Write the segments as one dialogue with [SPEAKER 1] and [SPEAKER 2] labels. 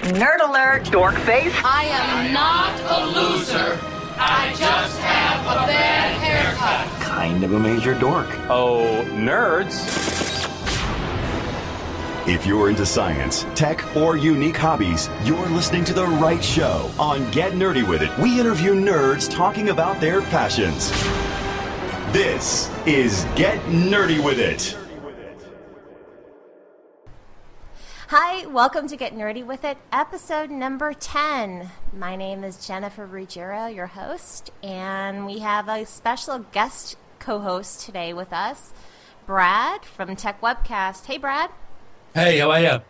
[SPEAKER 1] Nerd alert! Dork face!
[SPEAKER 2] I am not a loser. I just have a bad haircut.
[SPEAKER 3] Kind of a major dork.
[SPEAKER 4] Oh, nerds.
[SPEAKER 3] If you're into science, tech, or unique hobbies, you're listening to the right show. On Get Nerdy With It, we interview nerds talking about their passions. This is Get Nerdy With It.
[SPEAKER 5] Hi, welcome to Get Nerdy With It, episode number 10. My name is jruggiero, your host, and we have a special guest co-host today with us, Brad from Tech Webcast. Hey, Brad.
[SPEAKER 6] Hey, how are you?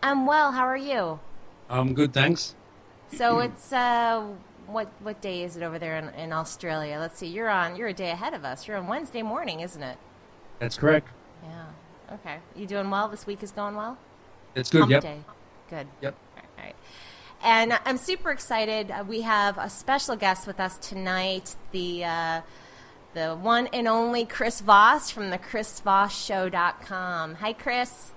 [SPEAKER 5] I'm well. How are you?
[SPEAKER 6] I'm good, thanks.
[SPEAKER 5] So it's what day is it over there in Australia? Let's see. You're a day ahead of us. You're on Wednesday morning, isn't it?
[SPEAKER 6] That's correct.
[SPEAKER 5] Yeah. Okay. You doing well? This week is going well?
[SPEAKER 6] It's good.
[SPEAKER 5] Hump
[SPEAKER 6] Yep.
[SPEAKER 5] Day. Good.
[SPEAKER 6] Yep.
[SPEAKER 5] All right. And I'm super excited. We have a special guest with us tonight. The one and only Chris Voss from the ChrisVossShow.com. Hi, Chris.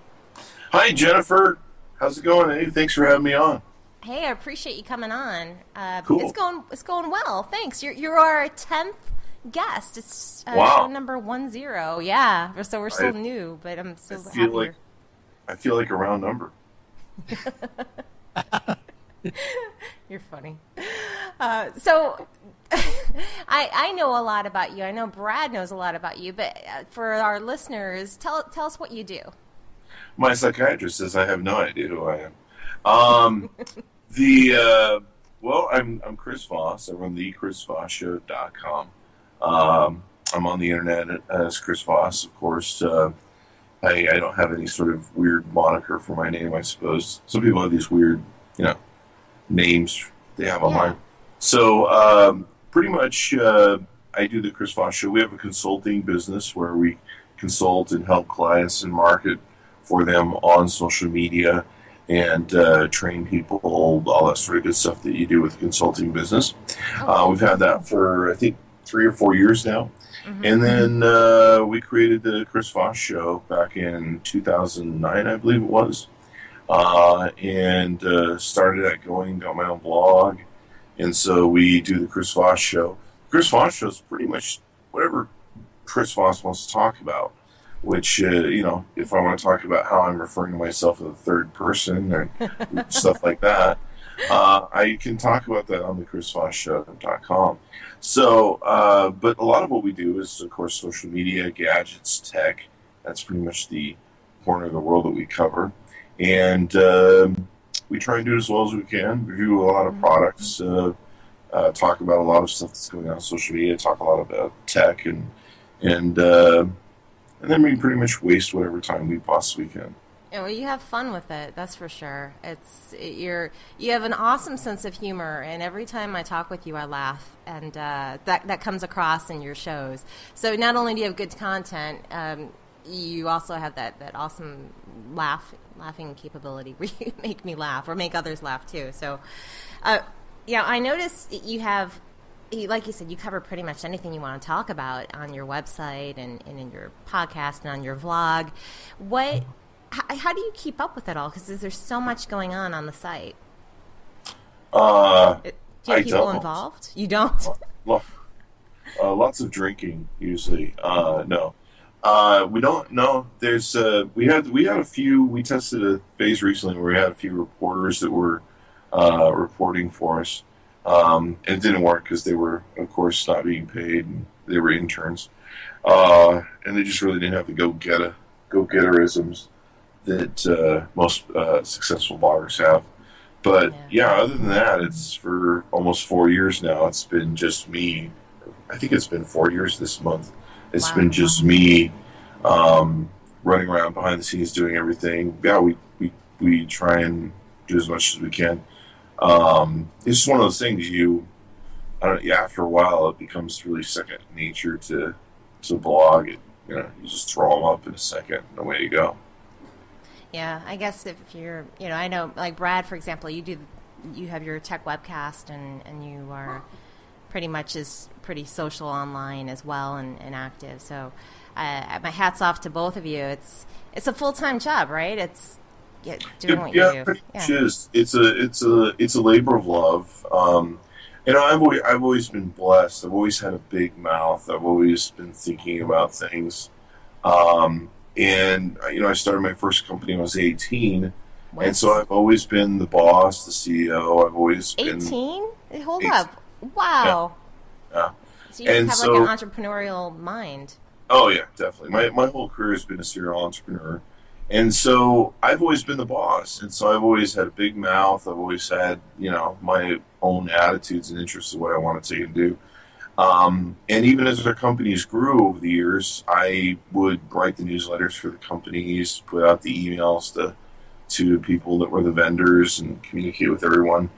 [SPEAKER 7] Hi, Jennifer. How's it going? Hey, thanks for having me on.
[SPEAKER 5] Hey, I appreciate you coming on.
[SPEAKER 7] Cool.
[SPEAKER 5] It's going well. Thanks. You're our 10th guest. It's
[SPEAKER 7] wow.
[SPEAKER 5] Show number 10. Yeah. So we're still new, but I'm so happy.
[SPEAKER 7] I feel like a round number.
[SPEAKER 5] You're funny. So I know a lot about you. I know Brad knows a lot about you, but for our listeners, tell us what you do.
[SPEAKER 7] My psychiatrist says I have no idea who I am. I'm Chris Voss. I run the ChrisVossShow.com. I'm on the internet as Chris Voss, of course. I don't have any sort of weird moniker for my name, I suppose. Some people have these weird, names they have online. So, pretty much, I do the Chris Voss Show. We have a consulting business where we consult and help clients and market for them on social media and train people, all that sort of good stuff that you do with the consulting business. We've had that for, I think, 3 or 4 years now. Mm-hmm. And then we created the Chris Voss Show back in 2009, I believe it was. And started that going, got my own blog. And so we do the Chris Voss Show. Chris Voss Show is pretty much whatever Chris Voss wants to talk about, which, if I want to talk about how I'm referring to myself in the third person or stuff like that, I can talk about that on the ChrisVossShow.com. So, but a lot of what we do is, of course, social media, gadgets, tech. That's pretty much the corner of the world that we cover. And we try and do it as well as we can, review a lot of products, talk about a lot of stuff that's going on social media, talk a lot about tech, and then we pretty much waste whatever time we possibly can.
[SPEAKER 5] Yeah, well, you have fun with it, that's for sure. You have an awesome sense of humor, and every time I talk with you, I laugh, and that comes across in your shows. So not only do you have good content, you also have that awesome laughing capability where you make me laugh or make others laugh too. So, I noticed you have, like you said, you cover pretty much anything you want to talk about on your website and in your podcast and on your vlog. How do you keep up with it all? Because there's so much going on the site. Do you have people involved? You don't?
[SPEAKER 7] Lots of drinking, usually. No. We don't know. There's we had a few. We tested a phase recently where we had a few reporters that were reporting for us. It didn't work because they were, of course, not being paid. And they were interns, and they just really didn't have the go-getterisms that most successful bloggers have. But other than that, it's for almost 4 years now. It's been just me. I think it's been 4 years this month. It's been just me running around behind the scenes doing everything. Yeah, we try and do as much as we can. It's just one of those things after a while it becomes really second nature to blog. You just throw them up in a second and away you go.
[SPEAKER 5] Yeah, I guess if you're, I know, like Brad, for example, you have your tech webcast and you are pretty social online as well and active. So my hat's off to both of you. It's a full-time job, right? doing what you do.
[SPEAKER 7] Pretty much is. It's a labor of love. I've always been blessed. I've always had a big mouth. I've always been thinking about things. I started my first company when I was 18. What? And so I've always been the boss, the CEO. I've always
[SPEAKER 5] 18?
[SPEAKER 7] been
[SPEAKER 5] 18? Hold up. Wow.
[SPEAKER 7] Yeah.
[SPEAKER 5] So you just have like an entrepreneurial mind.
[SPEAKER 7] Oh, yeah, definitely. My whole career has been a serial entrepreneur. And so I've always been the boss. And so I've always had a big mouth. I've always had, my own attitudes and interests of what I want to take and do. And even as our companies grew over the years, I would write the newsletters for the companies, put out the emails to people that were the vendors and communicate with everyone.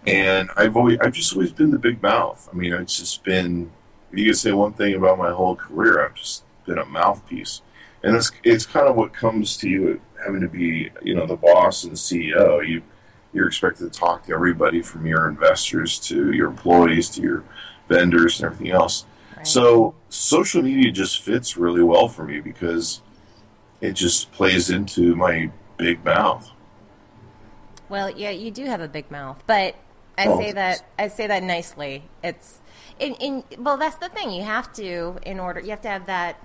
[SPEAKER 7] And I've just always been the big mouth. I mean, it's just been, if you could say one thing about my whole career, I've just been a mouthpiece. And it's kind of what comes to you having to be, the boss and the CEO. You're expected to talk to everybody from your investors to your employees to your vendors and everything else. Right. So social media just fits really well for me because it just plays into my big mouth.
[SPEAKER 5] Well, yeah, you do have a big mouth, but I say that nicely. Well, that's the thing. You have to have that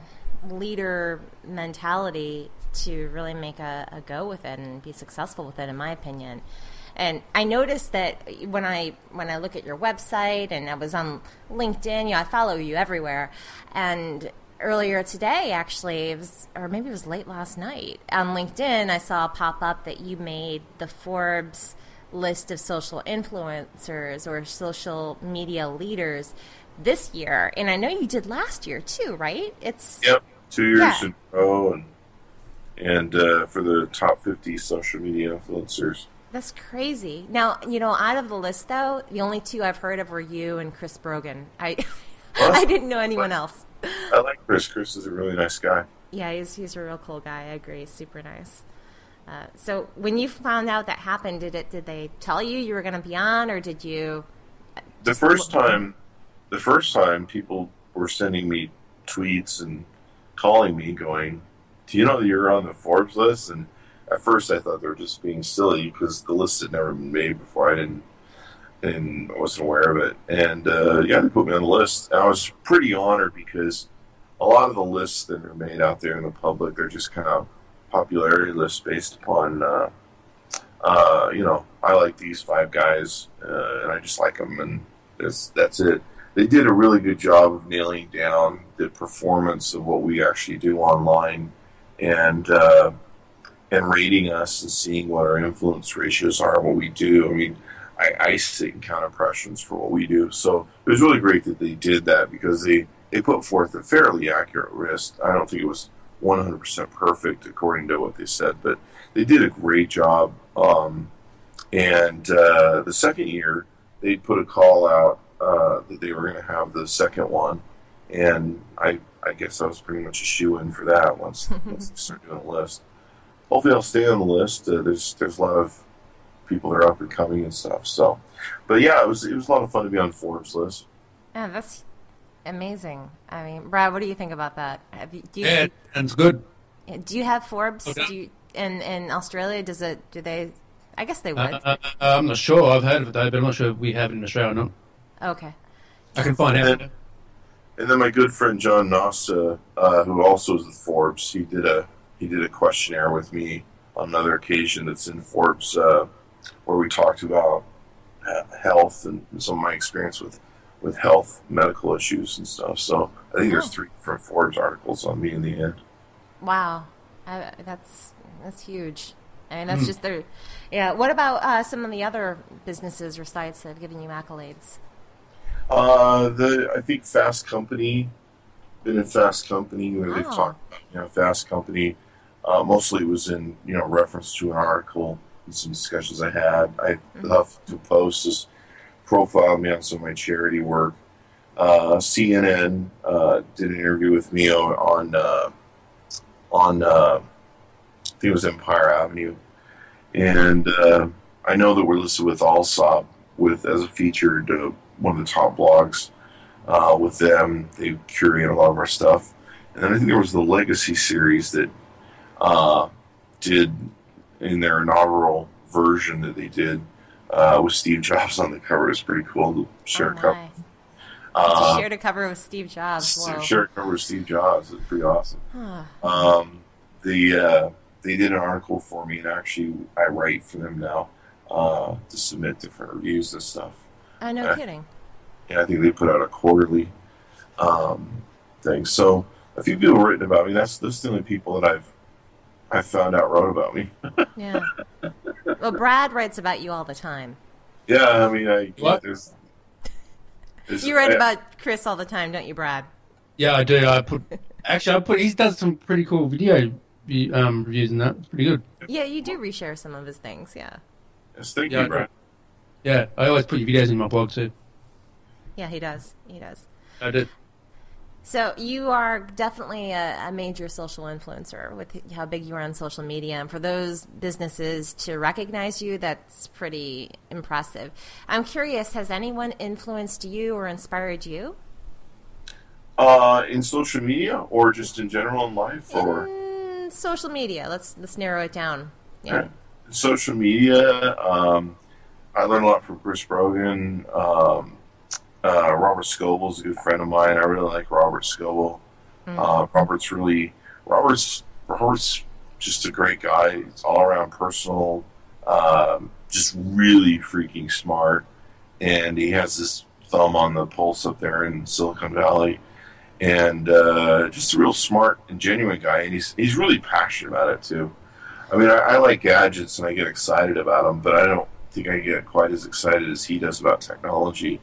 [SPEAKER 5] leader mentality to really make a go with it and be successful with it, in my opinion. And I noticed that when I look at your website, and I was on LinkedIn, I follow you everywhere, and earlier today, actually, or maybe it was late last night, on LinkedIn, I saw pop up that you made the Forbes list of social influencers or social media leaders this year, and I know you did last year too, right?
[SPEAKER 7] Yep, 2 years in a row, and for the top 50 social media influencers.
[SPEAKER 5] That's crazy. Now, out of the list, though, the only two I've heard of were you and Chris Brogan. I didn't know anyone else.
[SPEAKER 7] I like Chris. Chris is a really nice guy.
[SPEAKER 5] Yeah, he's a real cool guy. I agree. He's super nice. So when you found out that happened, did they tell you were going to be on, or did you?
[SPEAKER 7] The first time people were sending me tweets and calling me going, do you know that you're on the Forbes list? And at first I thought they were just being silly because the list had never been made before. I wasn't aware of it. And they put me on the list. And I was pretty honored because a lot of the lists that are made out there in the public, they're just kind of popularity lists based upon, I like these 5 guys, and I just like them, and that's it. They did a really good job of nailing down the performance of what we actually do online, and rating us and seeing what our influence ratios are and what we do. I mean, I sit and count impressions for what we do. So it was really great that they did that because they put forth a fairly accurate list. I don't think it was 100% perfect according to what they said, but they did a great job. The second year, they put a call out that they were going to have the second one, and I guess I was pretty much a shoo-in for that once they started doing a list. Hopefully I'll stay on the list. There's a lot of people that are up and coming and stuff. So, but yeah, it was a lot of fun to be on Forbes list.
[SPEAKER 5] Yeah, that's amazing. I mean, Brad, what do you think about that?
[SPEAKER 6] Yeah, that's good.
[SPEAKER 5] Do you have Forbes?
[SPEAKER 6] Okay.
[SPEAKER 5] In Australia? Do they? I guess they would.
[SPEAKER 6] I'm not sure. I've heard of it though, but I'm not sure if we have it in Australia or not.
[SPEAKER 5] Okay.
[SPEAKER 6] I can find out.
[SPEAKER 7] And then my good friend John Nossa, who also is with Forbes, he did a questionnaire with me on another occasion that's in Forbes, where we talked about health and some of my experience with health, medical issues and stuff. So I think there's 3 different Forbes articles on me in the end.
[SPEAKER 5] Wow, that's huge. I mean, that's just their. Yeah. What about some of the other businesses or sites that have given you accolades?
[SPEAKER 7] I think Fast Company, been in Fast Company where they've talked about Fast Company. Mostly it was in reference to an article and some discussions I had. The Huffington Post has profiled me on some of my charity work. CNN did an interview with me on I think it was Empire Avenue, and I know that we're listed with Allsop as a featured one of the top blogs with them. They curate a lot of our stuff, and then I think there was the Legacy series that did in their inaugural version that they did with Steve Jobs on the cover. It's pretty cool to share a cover.
[SPEAKER 5] You shared a cover with Steve Jobs.
[SPEAKER 7] Share a cover with Steve Jobs. It's pretty awesome. They did an article for me, and actually I write for them now to submit different reviews and stuff.
[SPEAKER 5] Oh, no kidding.
[SPEAKER 7] Yeah, I think they put out a quarterly thing. So a few people have written about me. Those are the only people that I've found out wrote about me.
[SPEAKER 5] Yeah. Well, Brad writes about you all the time.
[SPEAKER 7] Yeah, I mean,
[SPEAKER 5] you write about Chris all the time, don't you, Brad?
[SPEAKER 6] Yeah, I do. He's done some pretty cool video reviews and that. It's pretty good.
[SPEAKER 5] Yeah, you do reshare some of his things, yeah.
[SPEAKER 7] Yes, thank you, Brad.
[SPEAKER 6] Yeah, I always put your videos in my blog too.
[SPEAKER 5] Yeah, he does.
[SPEAKER 6] I did.
[SPEAKER 5] So you are definitely a major social influencer with how big you are on social media. And for those businesses to recognize you, that's pretty impressive. I'm curious, has anyone influenced you or inspired you?
[SPEAKER 7] In social media or just in general in life? Or
[SPEAKER 5] in social media. Let's narrow it down. Yeah.
[SPEAKER 7] Okay. Social media, I learned a lot from Chris Brogan. Robert Scoble is a good friend of mine. I really like Robert Scoble. Robert's just a great guy. It's all around personal, just really freaking smart. And he has this thumb on the pulse up there in Silicon Valley. And just a real smart and genuine guy. And he's really passionate about it too. I mean, I like gadgets and I get excited about them, but I don't think I get quite as excited as he does about technology.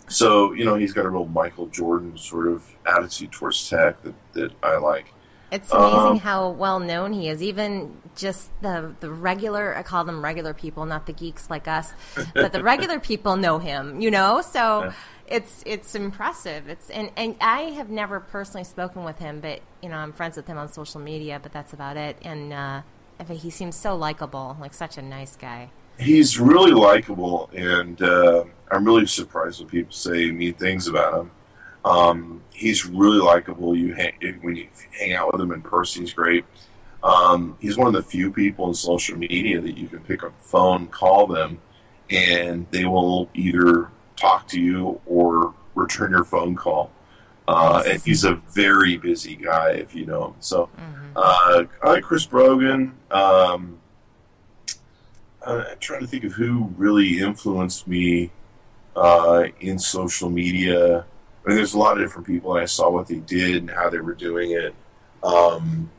[SPEAKER 7] So, he's got a real Michael Jordan sort of attitude towards tech that I like.
[SPEAKER 5] It's amazing how well known he is. Even just the regular, I call them regular people, not the geeks like us, but the regular people know him, So yeah. It's impressive. And I have never personally spoken with him, but I'm friends with him on social media, but that's about it. And he seems so likable, like such a nice guy.
[SPEAKER 7] He's really likable, and I'm really surprised when people say mean things about him. He's really likable. When you hang out with him in person, he's great. He's one of the few people in social media that you can pick up the phone, call them, and they will either talk to you or return your phone call. And he's a very busy guy, if you know him. So I like Chris Brogan. I'm trying to think of who really influenced me in social media. I mean, there's a lot of different people, and I saw what they did and how they were doing it. I'm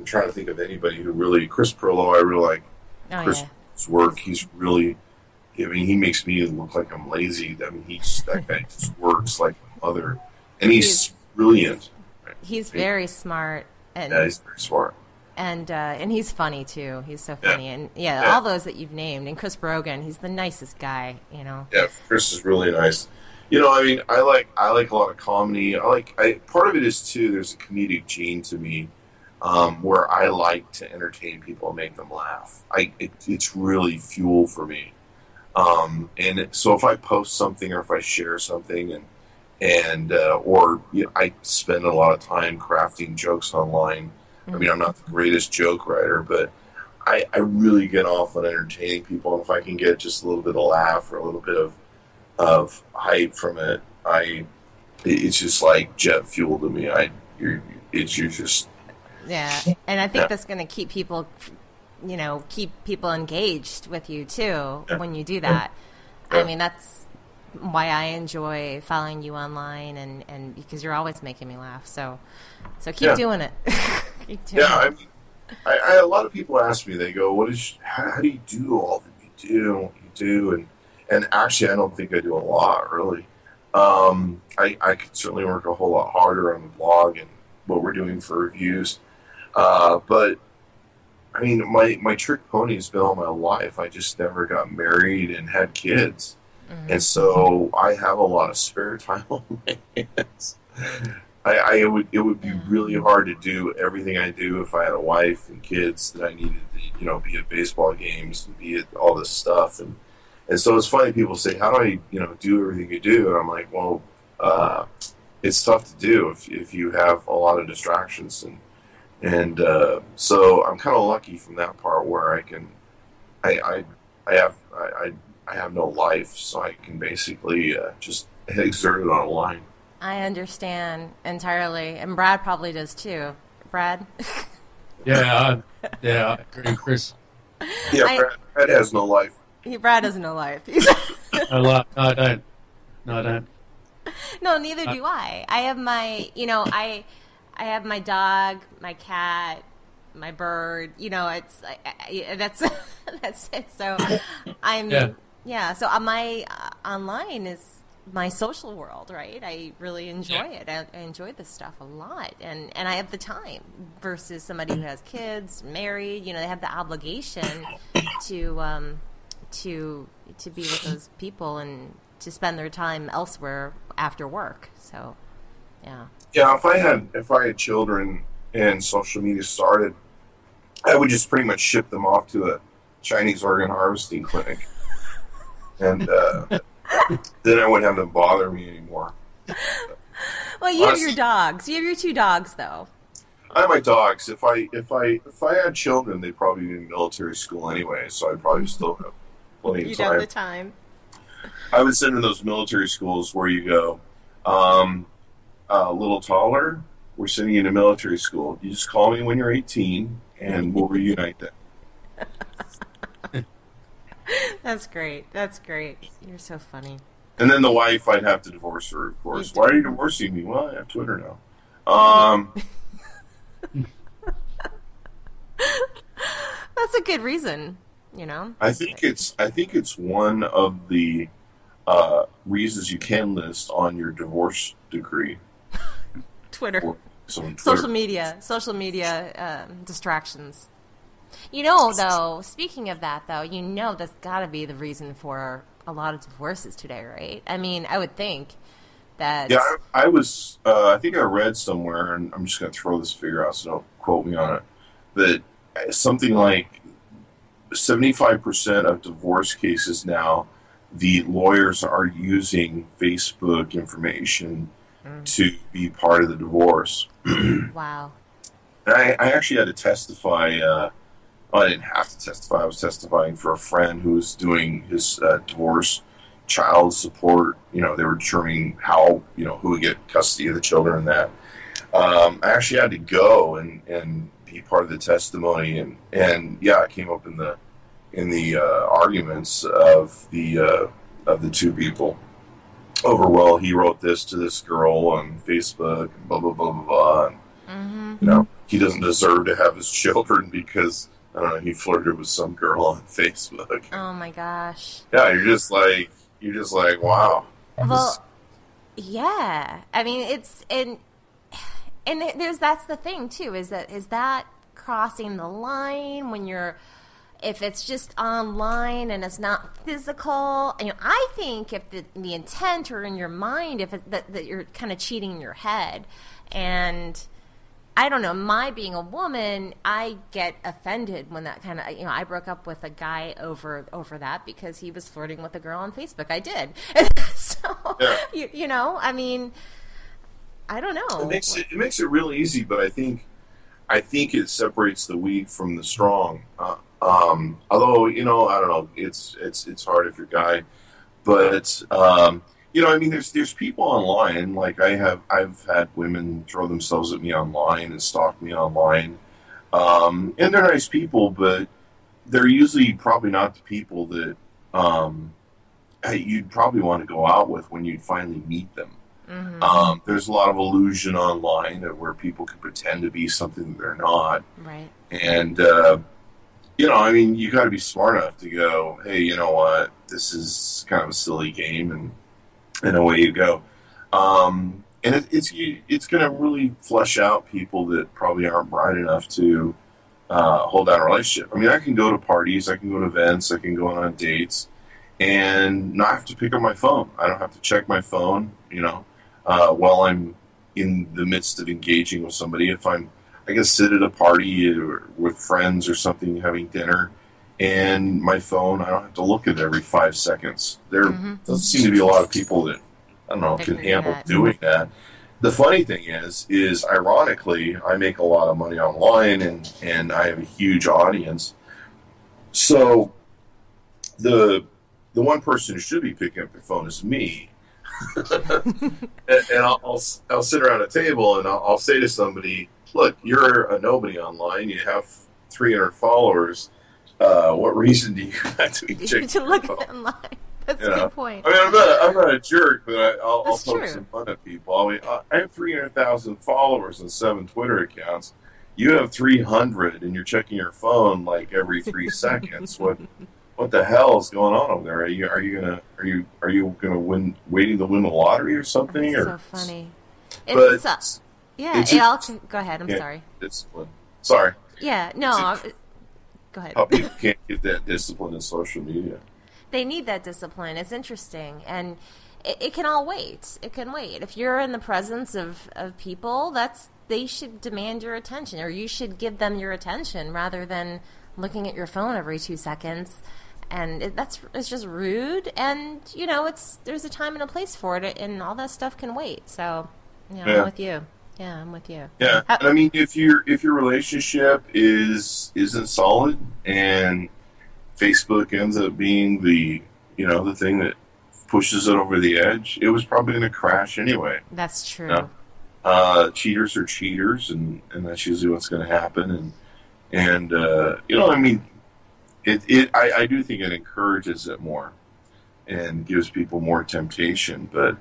[SPEAKER 7] trying to think of anybody who really... Chris Perlow, I really like Chris' work. He's really... I mean, he makes me look like I'm lazy. I mean, that guy just works like a mother. And he's brilliant.
[SPEAKER 5] He's very smart.
[SPEAKER 7] Yeah, he's very smart.
[SPEAKER 5] And he's funny too. He's so funny, and all those that you've named, and Chris Brogan, he's the nicest guy,
[SPEAKER 7] Yeah, Chris is really nice. I mean, I like a lot of comedy. Part of it is too. There's a comedic gene to me, where I like to entertain people and make them laugh. It's really fuel for me. And so if I post something or if I share something, I spend a lot of time crafting jokes online. I mean, I'm not the greatest joke writer, but I really get off on entertaining people. And if I can get just a little bit of laugh or a little bit of hype from it, it's just like jet fuel to me. You're just...
[SPEAKER 5] Yeah, and I think that's going to keep people, keep people engaged with you too when you do that. Yeah. I mean, that's why I enjoy following you online, and because you're always making me laugh. So keep doing it.
[SPEAKER 7] I mean, a lot of people ask me, they go, how do you do all that you do? And actually, I don't think I do a lot, really. I could certainly work a whole lot harder on the blog and what we're doing for reviews. But, I mean, my trick pony has been all my life. I just never got married and had kids. Mm-hmm. And so I have a lot of spare time on my hands. It would be really hard to do everything I do if I had a wife and kids that I needed to, be at baseball games and be at all this stuff. And so it's funny, people say, how do I, do everything you do? And I'm like, well, it's tough to do if you have a lot of distractions. And so I'm kind of lucky from that part where I have no life, so I can basically just exert it online.
[SPEAKER 5] I understand entirely, and Brad probably does too. Brad?
[SPEAKER 6] Yeah, I agree, Chris.
[SPEAKER 7] Yeah, Brad has no life.
[SPEAKER 5] Brad has no life.
[SPEAKER 6] No, I don't. No, I don't.
[SPEAKER 5] No, neither do I. I have my, I have my dog, my cat, my bird. That's it. So I'm So my online is my social world, right? I really enjoy it. I enjoy this stuff a lot, and I have the time versus somebody who has kids, married. They have the obligation to be with those people and to spend their time elsewhere after work. So, yeah.
[SPEAKER 7] Yeah, if I had children and social media started, I would just pretty much ship them off to a Chinese organ harvesting clinic, and then I wouldn't have them bother me anymore.
[SPEAKER 5] Well, you have your dogs. You have your 2 dogs, though.
[SPEAKER 7] I have my dogs. If I had children, they'd probably be in military school anyway, so I'd probably still have plenty of time.
[SPEAKER 5] You'd have the time.
[SPEAKER 7] I would send in those military schools where you go, a little taller, we're sending you to military school. You just call me when you're 18, and we'll reunite then.
[SPEAKER 5] That's great. That's great. You're so funny.
[SPEAKER 7] And then the wife, I'd have to divorce her, of course. Why are you divorcing me? Well, I have Twitter now.
[SPEAKER 5] That's a good reason,
[SPEAKER 7] I think it's one of the reasons you can list on your divorce decree.
[SPEAKER 5] Twitter. Social media distractions. Though, speaking of that, though, that's got to be the reason for a lot of divorces today, right? I mean, I would think that...
[SPEAKER 7] Yeah, I was... I think I read somewhere, and I'm just going to throw this figure out, so don't quote me on it, that something like 75% of divorce cases now, the lawyers are using Facebook information to be part of the divorce.
[SPEAKER 5] Wow.
[SPEAKER 7] And I actually had to testify... I didn't have to testify. I was testifying for a friend who was doing his divorce child support. They were determining how, who would get custody of the children and that. I actually had to go and be part of the testimony. And it came up in the arguments of the 2 people over, well, he wrote this to this girl on Facebook and blah, blah, blah, blah, blah. And, he doesn't deserve to have his children because... I don't know, he flirted with some girl on Facebook.
[SPEAKER 5] Oh my gosh.
[SPEAKER 7] Yeah, you're just like, wow.
[SPEAKER 5] Well, yeah. I mean, it's and that's the thing too, is that crossing the line when if it's just online and it's not physical. I think if the intent or in your mind, that you're kind of cheating in your head, and I don't know, my being a woman, I get offended when that kind of, I broke up with a guy over that because he was flirting with a girl on Facebook. I did. So, yeah. I mean, I don't know.
[SPEAKER 7] It makes it real easy, but I think it separates the weak from the strong. Although, I don't know, it's hard if you're a guy, but, I mean, there's people online, like I've had women throw themselves at me online and stalk me online, and they're nice people, but they're usually probably not the people that you'd probably want to go out with when you'd finally meet them. Mm-hmm. There's a lot of illusion online where people can pretend to be something that they're not.
[SPEAKER 5] Right.
[SPEAKER 7] And, I mean, you got to be smart enough to go, hey, you know what, this is kind of a silly game, and away you go. And it's going to really flesh out people that probably aren't bright enough to hold down a relationship. I mean, I can go to parties, I can go to events, I can go on dates, and not have to pick up my phone. I don't have to check my phone, while I'm in the midst of engaging with somebody. If I can sit at a party or with friends or something, having dinner, and my phone, I don't have to look at it every 5 seconds. There doesn't seem to be a lot of people that, I don't know, can handle doing that. the funny thing is ironically, I make a lot of money online, and I have a huge audience. So the one person who should be picking up their phone is me. and I'll sit around a table and I'll say to somebody, look, you're a nobody online. You have 300 followers. What reason do you have to be checking
[SPEAKER 5] to look online? That's a good point.
[SPEAKER 7] I mean, I'm not a jerk, but I'll poke some fun at people. I mean, I have 300,000 followers and 7 Twitter accounts. You have 300, and you're checking your phone like every 3 seconds. What the hell is going on over there? Are you gonna waiting to win the lottery or something?
[SPEAKER 5] That's
[SPEAKER 7] or
[SPEAKER 5] so funny. Go ahead. I'm sorry.
[SPEAKER 7] Discipline. Sorry.
[SPEAKER 5] Yeah. No. Go ahead.
[SPEAKER 7] How people can't get that discipline in social media.
[SPEAKER 5] They need that discipline. It's interesting, and it can all wait. It can wait. If you're in the presence of people, they should demand your attention, or you should give them your attention rather than looking at your phone every 2 seconds. And it's just rude. And there's a time and a place for it, and all that stuff can wait. So, I'm with you. Yeah, I'm with you.
[SPEAKER 7] Yeah, and I mean, if your relationship isn't solid, and Facebook ends up being the thing that pushes it over the edge, it was probably going to crash anyway.
[SPEAKER 5] That's true.
[SPEAKER 7] Cheaters are cheaters, and that's usually what's going to happen. And I mean, I do think it encourages it more and gives people more temptation, but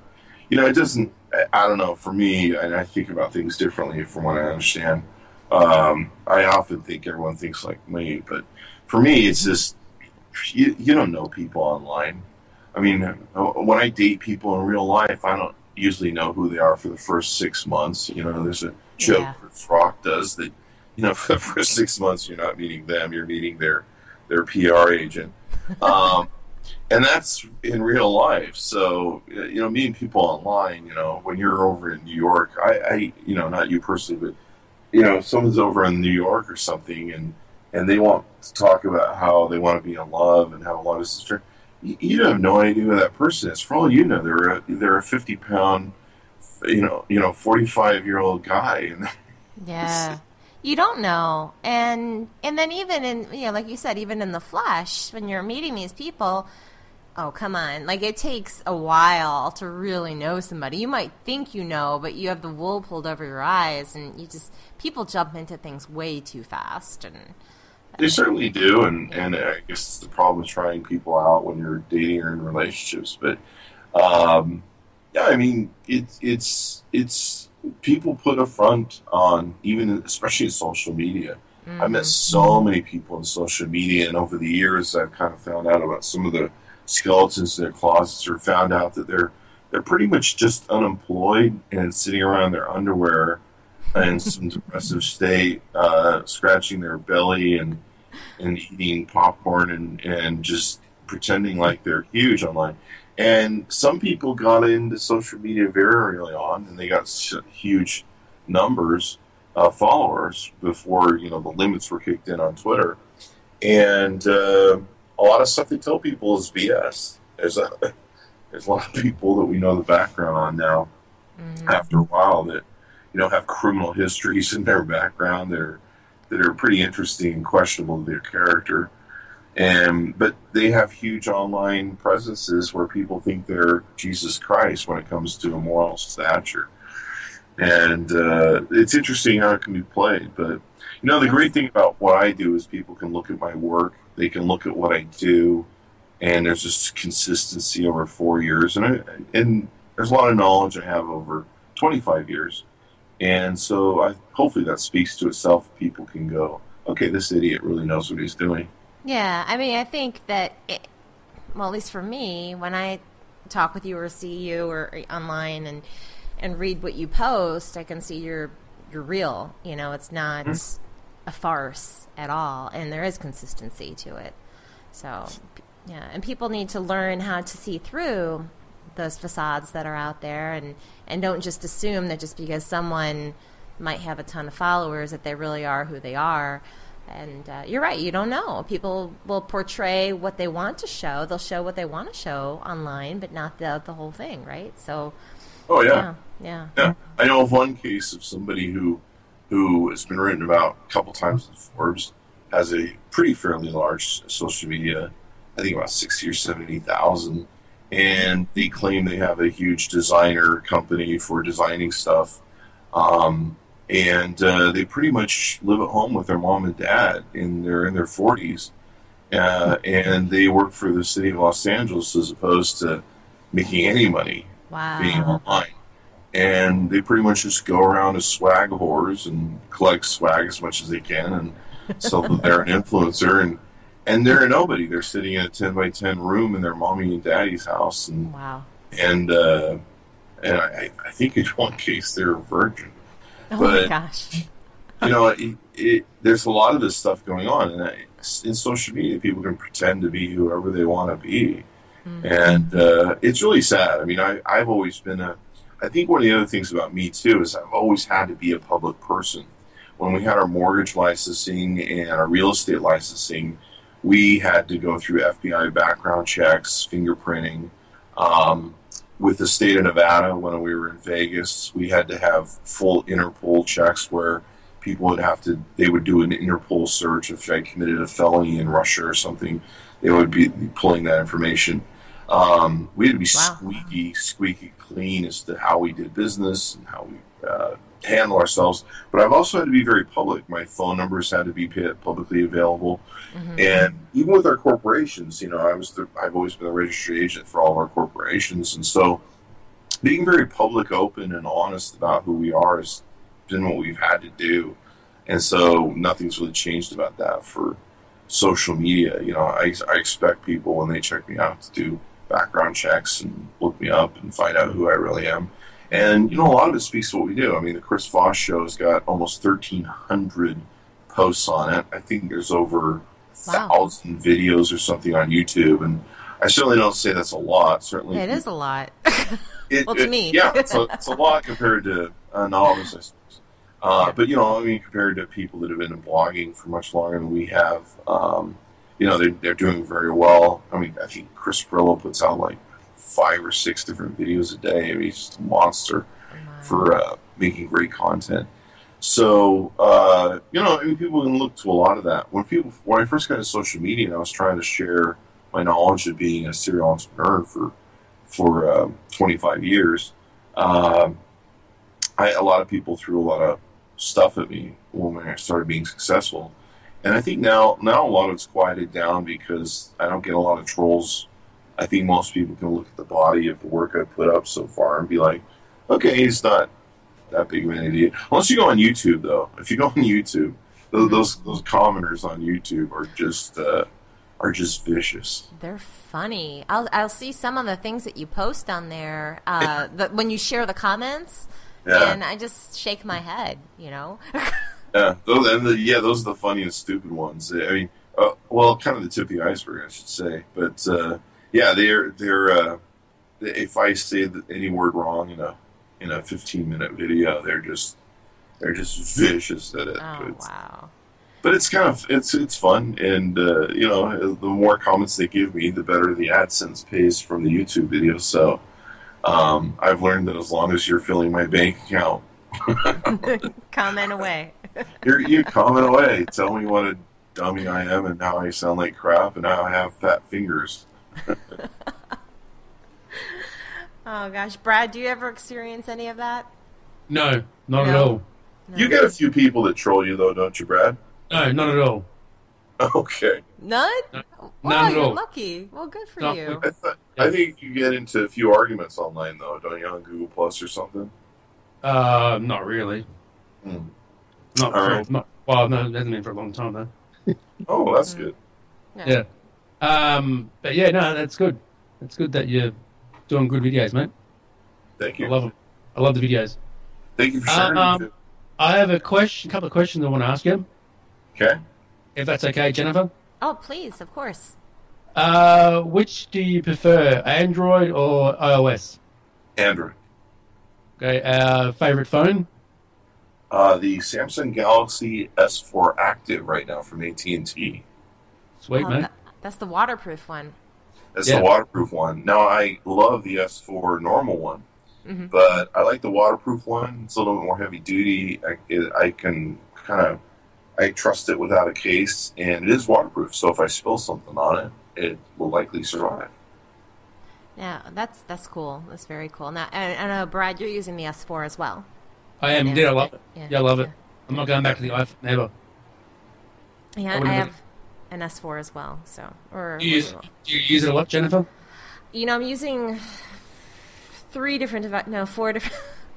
[SPEAKER 7] it doesn't. I don't know. For me, and I think about things differently from what I understand. I often think everyone thinks like me, but for me, it's just you don't know people online. I mean, when I date people in real life, I don't usually know who they are for the first 6 months. There's a joke that Rock does that, for the first 6 months, you're not meeting them, you're meeting their PR agent. And that's in real life. So, meeting people online, when you're over in New York, I not you personally, but, someone's over in New York or something, and they want to talk about how they want to be in love and how love is strong. You have no idea who that person is. For all you know, they're a 50-pound, 45-year-old guy. And
[SPEAKER 5] yeah, you don't know. And then even in, like you said, even in the flesh, when you're meeting these people, oh, come on. Like, it takes a while to really know somebody. You might think you know, but you have the wool pulled over your eyes, and people jump into things way too fast. And
[SPEAKER 7] they certainly do, and I guess it's the problem with trying people out when you're dating or in relationships. But I mean, it's people put a front on, especially in social media. Mm-hmm. I met so many people in social media, and over the years, I've kind of found out about some of the skeletons in their closets, or found out that they're pretty much just unemployed and sitting around their underwear in some depressive state, scratching their belly and eating popcorn and just pretending like they're huge online. And some people got into social media very early on, and they got huge numbers of followers before the limits were kicked in on Twitter. And a lot of stuff they tell people is BS. There's a lot of people that we know the background on now, after a while, that have criminal histories in their background that are pretty interesting and questionable to their character. But they have huge online presences where people think they're Jesus Christ when it comes to a moral stature. And it's interesting how it can be played. But, the great thing about what I do is people can look at my work, they can look at what I do, and there's just consistency over 4 years. And there's a lot of knowledge I have over 25 years. And so hopefully that speaks to itself. People can go, okay, this idiot really knows what he's doing.
[SPEAKER 5] Yeah, I mean, I think that, at least for me, when I talk with you or see you or online and read what you post, I can see you're real. It's not a farce at all, and there is consistency to it. So, yeah, and people need to learn how to see through those facades that are out there, and don't just assume that just because someone might have a ton of followers that they really are who they are. And you're right, you don't know. People will portray what they want to show. They'll show what they want to show online, but not the whole thing, right? So
[SPEAKER 7] Oh yeah.
[SPEAKER 5] Yeah.
[SPEAKER 7] I know of one case of somebody who has been written about a couple times in Forbes, has a pretty fairly large social media, I think about 60 or 70,000, and they claim they have a huge designer company for designing stuff, and they pretty much live at home with their mom and dad, and they're in their 40s, and they work for the city of Los Angeles as opposed to making any money being online. And they pretty much just go around as swag whores and collect swag as much as they can and sell that they're an influencer. And they're a nobody. They're sitting in a 10 by 10 room in their mommy and daddy's house. And and I think in one case they're a virgin.
[SPEAKER 5] Oh
[SPEAKER 7] but,
[SPEAKER 5] my gosh.
[SPEAKER 7] You know, there's a lot of this stuff going on. And in social media, people can pretend to be whoever they want to be. Mm-hmm. And it's really sad. I mean, I've always been I think one of the other things about me, too, is I've always had to be a public person. When we had our mortgage licensing and our real estate licensing, we had to go through FBI background checks, fingerprinting. With the state of Nevada, when we were in Vegas, we had to have full Interpol checks where people they would do an Interpol search. If I committed a felony in Russia or something, they would be pulling that information. We had to be squeaky clean as to how we did business and how we handle ourselves. But I've also had to be very public. My phone numbers had to be publicly available. Mm-hmm. And even with our corporations, you know, I've always been a registry agent for all of our corporations. And so being very public, open, and honest about who we are has been what we've had to do. And so nothing's really changed about that for social media. You know, I expect people when they check me out to do background checks and look me up and find out who I really am. And, you know, a lot of it speaks to what we do. I mean, the Chris Voss show has got almost 1,300 posts on it. I think there's over 1,000 videos or something on YouTube. And I certainly don't say that's a lot. Certainly,
[SPEAKER 5] it is a lot.
[SPEAKER 7] Well,
[SPEAKER 5] to me.
[SPEAKER 7] Yeah, it's a lot compared to novels, I suppose. But, you know, I mean, compared to people that have been blogging for much longer than we have, you know, they're doing very well. I mean, I think Chris Brillo puts out like 5 or 6 different videos a day. I mean, he's just a monster for making great content. So, you know, I mean, people can look to a lot of that. When I first got into social media and I was trying to share my knowledge of being a serial entrepreneur for 25 years, a lot of people threw a lot of stuff at me when I started being successful. And I think now a lot of it's quieted down because I don't get a lot of trolls. I think most people can look at the body of the work I put up so far and be like, okay, he's not that big of an idiot. Unless you go on YouTube, though. If you go on YouTube, those commenters on YouTube are just vicious.
[SPEAKER 5] They're funny. I'll see some of the things that you post on there when you share the comments, and I just shake my head, you know.
[SPEAKER 7] Yeah, those are the funny and stupid ones. I mean, well, kind of the tip of the iceberg, I should say. But yeah, they're if I say any word wrong in a 15-minute video, they're just vicious at it.
[SPEAKER 5] Oh, wow.
[SPEAKER 7] But it's kind of it's fun, and you know, the more comments they give me, the better the AdSense pays from the YouTube video. So I've learned that as long as you're filling my bank account,
[SPEAKER 5] comment away.
[SPEAKER 7] You comment away. Tell me what a dummy I am and how I sound like crap and how I have fat fingers.
[SPEAKER 5] Oh gosh, Brad, do you ever experience any of that?
[SPEAKER 6] No, not at all.
[SPEAKER 5] No.
[SPEAKER 7] You get a few people that troll you, though, don't you, Brad?
[SPEAKER 6] No, not at all.
[SPEAKER 7] Okay.
[SPEAKER 5] None?
[SPEAKER 6] No,
[SPEAKER 5] Wow,
[SPEAKER 6] none at
[SPEAKER 5] you're
[SPEAKER 6] all.
[SPEAKER 5] lucky. Well, good for
[SPEAKER 6] No,
[SPEAKER 5] you.
[SPEAKER 7] I think you get into a few arguments online, though, don't you, on Google Plus or something?
[SPEAKER 6] Not really. Not
[SPEAKER 7] All
[SPEAKER 6] for,
[SPEAKER 7] right.
[SPEAKER 6] not well, no, it hasn't been for a long time though.
[SPEAKER 7] Oh, that's good.
[SPEAKER 6] Yeah. But yeah, no, that's good. It's good that you're doing good videos, mate.
[SPEAKER 7] Thank you.
[SPEAKER 6] I love them. I love the videos.
[SPEAKER 7] Thank you for sharing.
[SPEAKER 6] I have a couple of questions I want to ask you.
[SPEAKER 7] Okay.
[SPEAKER 6] If that's okay, Jennifer.
[SPEAKER 5] Oh, please, of course.
[SPEAKER 6] Which do you prefer, Android or iOS?
[SPEAKER 7] Android.
[SPEAKER 6] Okay. Favorite phone?
[SPEAKER 7] The Samsung Galaxy S4 Active right now from AT&T.
[SPEAKER 6] Sweet, mate.
[SPEAKER 5] That's the waterproof one.
[SPEAKER 7] That's the waterproof one. Now, I love the S4 normal one. but I like the waterproof one. It's a little bit more heavy duty. I can I trust it without a case, and it is waterproof. So if I spill something on it, it will likely survive.
[SPEAKER 5] Yeah, that's cool. That's very cool. Now, I know, Brad, you're using the S4 as well.
[SPEAKER 6] I am. Yeah, I love it.
[SPEAKER 5] Yeah,
[SPEAKER 6] I love it. I'm not going back to the iPhone, never.
[SPEAKER 5] Yeah, I have an S4 as well. So,
[SPEAKER 6] do you use it a lot, Jennifer?
[SPEAKER 5] I'm using 4 different.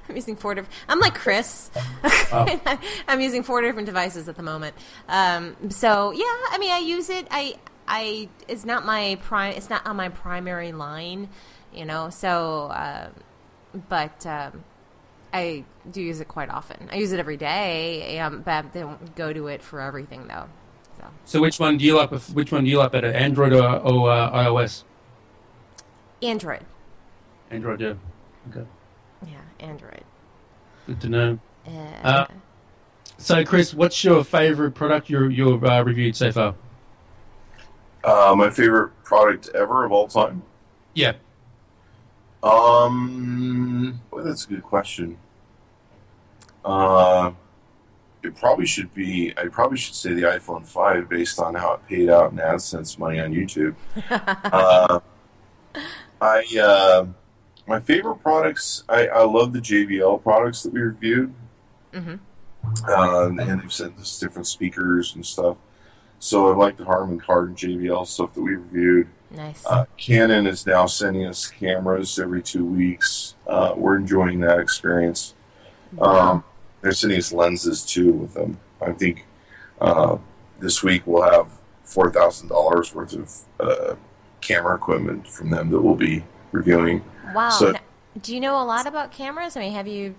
[SPEAKER 5] I'm using 4 different. I'm like Chris. Oh. I'm using 4 different devices at the moment. So yeah, I mean, I use it. It's not It's not on my primary line, So, but I do use it quite often. I use it every day. But I don't go to it for everything though.
[SPEAKER 6] So which one do you like? Which one do you like better, Android or iOS?
[SPEAKER 5] Android.
[SPEAKER 6] Android, yeah. Okay.
[SPEAKER 5] Yeah, Android.
[SPEAKER 6] Good to know. So, Chris, what's your favorite product you've reviewed so far?
[SPEAKER 7] My favorite product ever of all time?
[SPEAKER 6] Yeah.
[SPEAKER 7] Well, that's a good question. It probably should be. I probably should say the iPhone 5 based on how it paid out in AdSense money on YouTube. My favorite products. I love the JBL products that we reviewed. And they've sent us different speakers and stuff. So I like the Harman Kardon JBL stuff that we reviewed.
[SPEAKER 5] Nice.
[SPEAKER 7] Canon is now sending us cameras every 2 weeks. We're enjoying that experience.
[SPEAKER 5] Wow.
[SPEAKER 7] They're sending us lenses too with them. I think this week we'll have $4,000 worth of camera equipment from them that we'll be reviewing.
[SPEAKER 5] Wow.
[SPEAKER 7] So,
[SPEAKER 5] now, do you know a lot about cameras? I mean, have you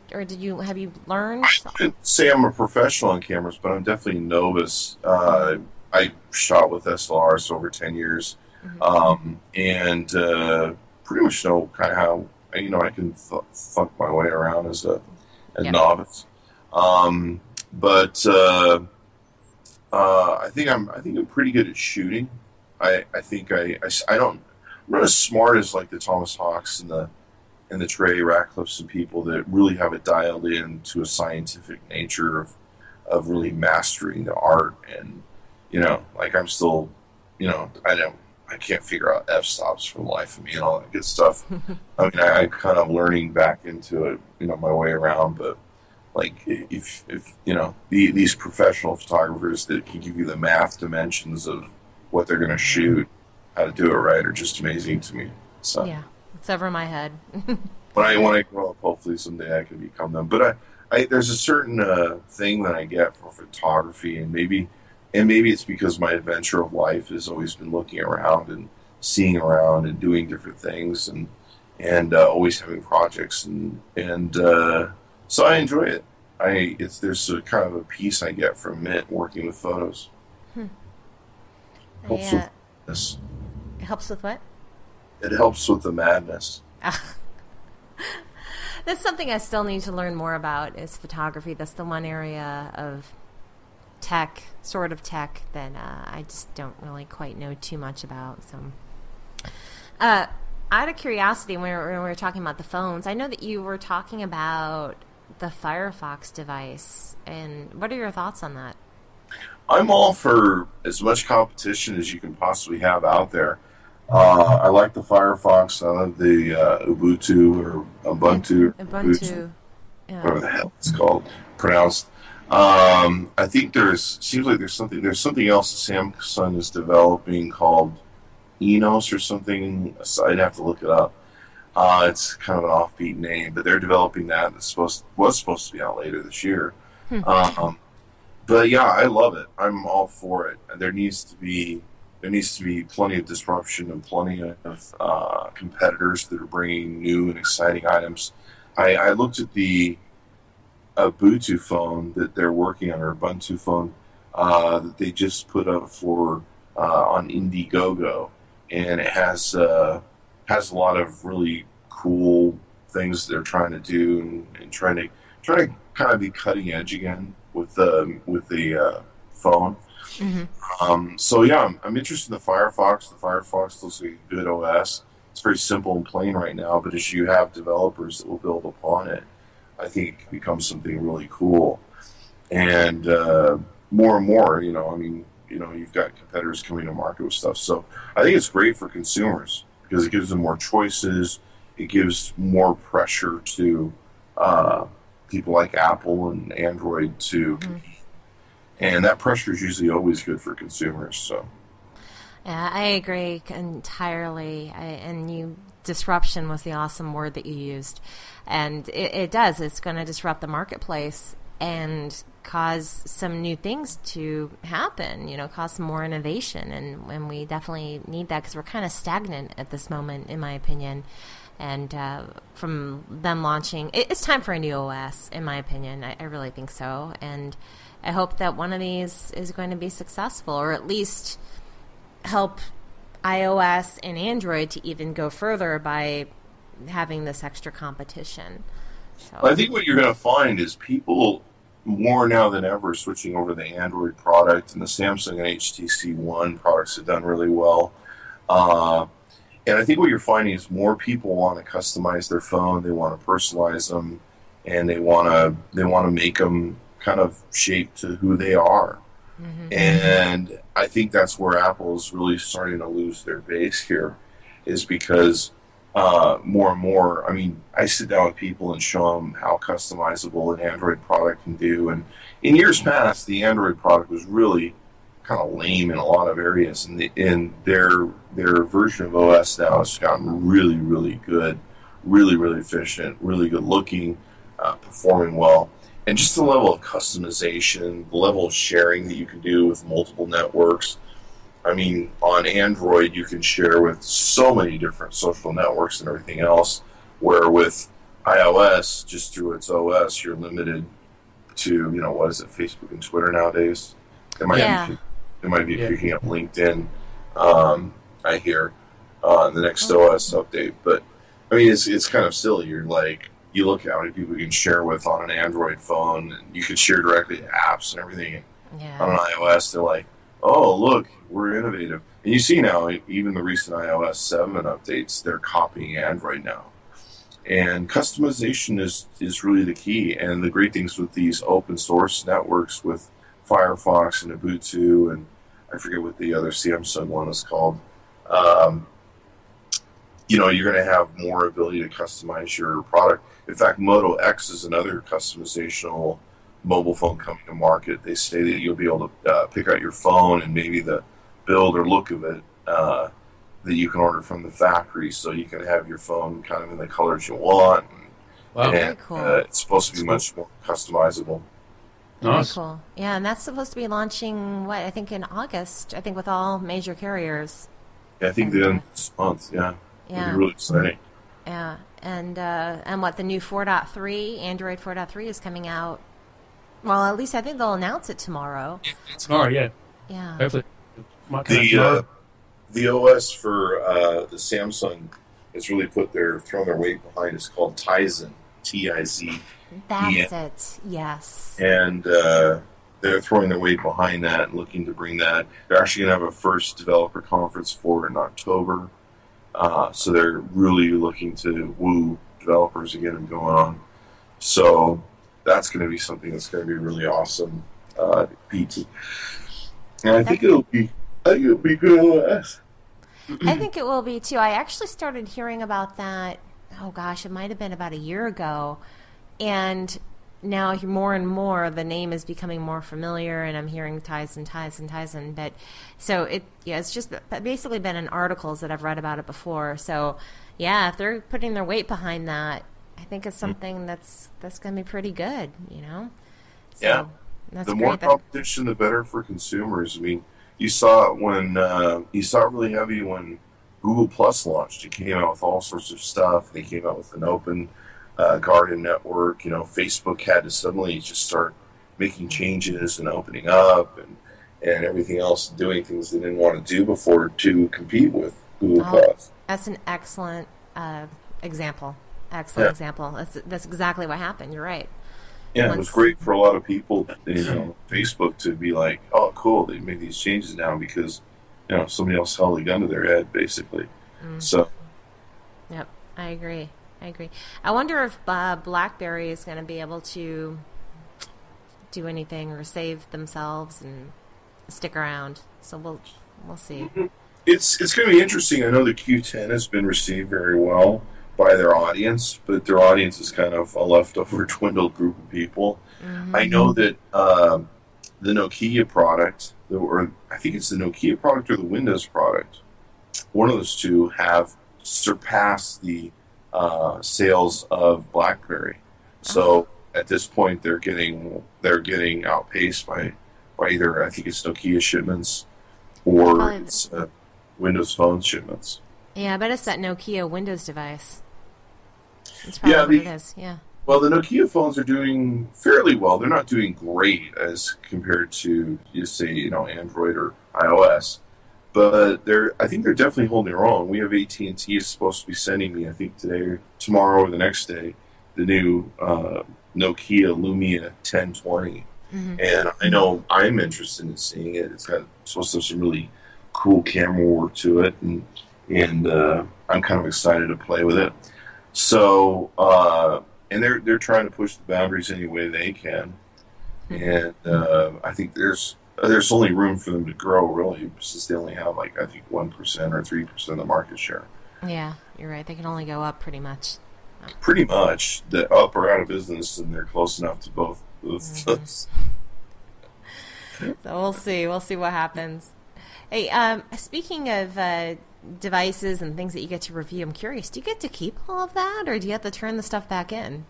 [SPEAKER 5] learned?
[SPEAKER 7] I wouldn't say I'm a professional on cameras, but I'm definitely a novice. I shot with SLRs over 10 years, and pretty much know kind of how I can thunk my way around as a novice. But I think I'm pretty good at shooting. I'm not as smart as like the Thomas Hawks and the Trey Ratcliffes and people that really have it dialed in to a scientific nature of really mastering the art. And like I'm still, I can't figure out f-stops for the life of me and all that good stuff. I mean, I'm kind of learning back into it, my way around. But like if these professional photographers that can give you the math dimensions of what they're going to shoot, how to do it right, are just amazing to me. So
[SPEAKER 5] yeah, it's over my head.
[SPEAKER 7] when I grow up, hopefully someday I can become them. But I there's a certain thing that I get for photography, and maybe it's because my adventure of life has always been looking around and seeing around and doing different things and always having projects and so I enjoy it. There's a kind of a peace I get from it working with photos. Helps with this.
[SPEAKER 5] It helps with what?
[SPEAKER 7] It helps with the madness.
[SPEAKER 5] That's something I still need to learn more about is photography. That's the one area of tech that I just don't really quite know too much about. So, out of curiosity, when we were talking about the phones, I know that you were talking about the Firefox device, and what are your thoughts on that?
[SPEAKER 7] I'm all for as much competition as you can possibly have out there. I like the Firefox. I love the Ubuntu or Ubuntu,
[SPEAKER 5] yeah.
[SPEAKER 7] Whatever the hell it's called, pronounced. I think seems like there's something else that Samsung is developing called Enos or something. I'd have to look it up. It's kind of an offbeat name, but they're developing that. Was supposed to be out later this year. But yeah, I love it. I'm all for it. There needs to be plenty of disruption and plenty of competitors that are bringing new and exciting items. I looked at the Ubuntu phone that they're working on, or Ubuntu phone that they just put up for on Indiegogo, and it has a lot of really cool things they're trying to do and trying to kind of be cutting edge again with the phone. So yeah, I'm interested in the Firefox. The Firefox looks like a good OS. it's very simple and plain right now, but as you have developers that will build upon it, I think it can become something really cool. And more and more, you've got competitors coming to market with stuff. So I think it's great for consumers because it gives them more choices. It gives more pressure to people like Apple and Android to compete. And that pressure is usually always good for consumers. So.
[SPEAKER 5] Yeah, I agree entirely. Disruption was the awesome word that you used. And it does. It's going to disrupt the marketplace and cause some new things to happen, cause some more innovation. And we definitely need that because we're kind of stagnant at this moment, in my opinion. And from them launching, it's time for a new OS, in my opinion. I really think so. And I hope that one of these is going to be successful, or at least help iOS and Android to even go further by having this extra competition. So.
[SPEAKER 7] I think what you're going to find is people more now than ever switching over the Android product, and the Samsung and HTC One products have done really well. And I think what you're finding is more people want to customize their phone, they want to personalize them, and they want to make them kind of shaped to who they are. Mm-hmm. And I think that's where Apple is really starting to lose their base here, is because more and more, I sit down with people and show them how customizable an Android product can do. And in years past, the Android product was really kind of lame in a lot of areas, and their version of OS now has gotten really, really good, really, really efficient, really good looking, performing well. And just the level of customization, the level of sharing that you can do with multiple networks. On Android, you can share with so many different social networks and everything else, where with iOS, just through its OS, you're limited to, what is it, Facebook and Twitter nowadays? It might be picking up LinkedIn, I hear, on the next OS update. But, it's kind of silly. You're like, you look at how many people you can share with on an Android phone, and you can share directly apps and everything. Yeah. On an iOS, they're like, oh, look, we're innovative. And you see now, even the recent iOS 7 updates, they're copying Android now. And customization is really the key. And the great things with these open source networks with Firefox and Ubuntu, and I forget what the other Samsung one is called, you're going to have more ability to customize your product. In fact, Moto X is another customizational mobile phone coming to market. They say that you'll be able to pick out your phone and maybe the build or look of it that you can order from the factory, so you can have your phone kind of in the colors you want.
[SPEAKER 6] Wow.
[SPEAKER 5] Very cool.
[SPEAKER 7] It's supposed to be much more customizable.
[SPEAKER 6] Nice.
[SPEAKER 5] Very cool. Yeah, and that's supposed to be launching, I think in August, with all major carriers.
[SPEAKER 7] Yeah, I think the end of this month, yeah.
[SPEAKER 5] Yeah.
[SPEAKER 7] It'll be really exciting.
[SPEAKER 5] Yeah, and the new 4.3, Android 4.3 is coming out. Well, at least I think they'll announce it tomorrow.
[SPEAKER 6] Tomorrow, yeah.
[SPEAKER 5] Yeah.
[SPEAKER 6] Hopefully.
[SPEAKER 7] The OS for the Samsung has really thrown their weight behind. It's called Tizen, Tizen.
[SPEAKER 5] That's it, yes.
[SPEAKER 7] And they're throwing their weight behind that and looking to bring that. They're actually going to have a first developer conference for it in October. So they're really looking to woo developers and get them going on. So that's going to be something that's going to be really awesome. PT. And I think it'll be good OS.
[SPEAKER 5] I think it will be too. I actually started hearing about that. Oh gosh, it might have been about a year ago, and now more and more the name is becoming more familiar, and I'm hearing Tizen. But so it's just basically been in articles that I've read about it before. So yeah, if they're putting their weight behind that, I think it's something that's going to be pretty good. So
[SPEAKER 7] yeah.
[SPEAKER 5] That's
[SPEAKER 7] the
[SPEAKER 5] great.
[SPEAKER 7] more competition, the better for consumers. You saw it really heavy when Google Plus launched. It came out with all sorts of stuff. They came out with an open garden network. Facebook had to suddenly just start making changes and opening up and everything else, doing things they didn't want to do before to compete with Google Plus.
[SPEAKER 5] That's an excellent example. Excellent example. That's exactly what happened. You're right.
[SPEAKER 7] Yeah, it was great for a lot of people, Facebook to be like, oh, cool, they made these changes now because, somebody else held a gun to their head, basically. So,
[SPEAKER 5] Yep, I agree. I wonder if BlackBerry is going to be able to do anything or save themselves and stick around. So we'll see.
[SPEAKER 7] It's going to be interesting. I know the Q10 has been received very well by their audience, but their audience is kind of a leftover, dwindled group of people. Mm-hmm. I know that the Nokia product, or I think it's the Nokia product or the Windows product, one of those two have surpassed the sales of BlackBerry. So at this point, they're getting outpaced by either, I think it's Nokia shipments or it's Windows Phone shipments.
[SPEAKER 5] Yeah, I bet it's that Nokia Windows device. That's probably what it is. Yeah.
[SPEAKER 7] Well, the Nokia phones are doing fairly well. They're not doing great as compared to, Android or iOS. But I think they're definitely holding their own. We have AT&T is supposed to be sending me, I think today or tomorrow or the next day, the new Nokia Lumia 1020. Mm-hmm. And I know I'm interested in seeing it. It's supposed to have some really cool camera work to it, and I'm kind of excited to play with it. So, and they're trying to push the boundaries any way they can. And I think there's only room for them to grow, really, since they only have, I think 1% or 3% of the market share.
[SPEAKER 5] Yeah, you're right. They can only go up pretty much.
[SPEAKER 7] Pretty much. The up or out of business, and they're close enough to both those.
[SPEAKER 5] So we'll see. We'll see what happens. Hey, speaking of devices and things that you get to review, I'm curious, do you get to keep all of that, or do you have to turn the stuff back in?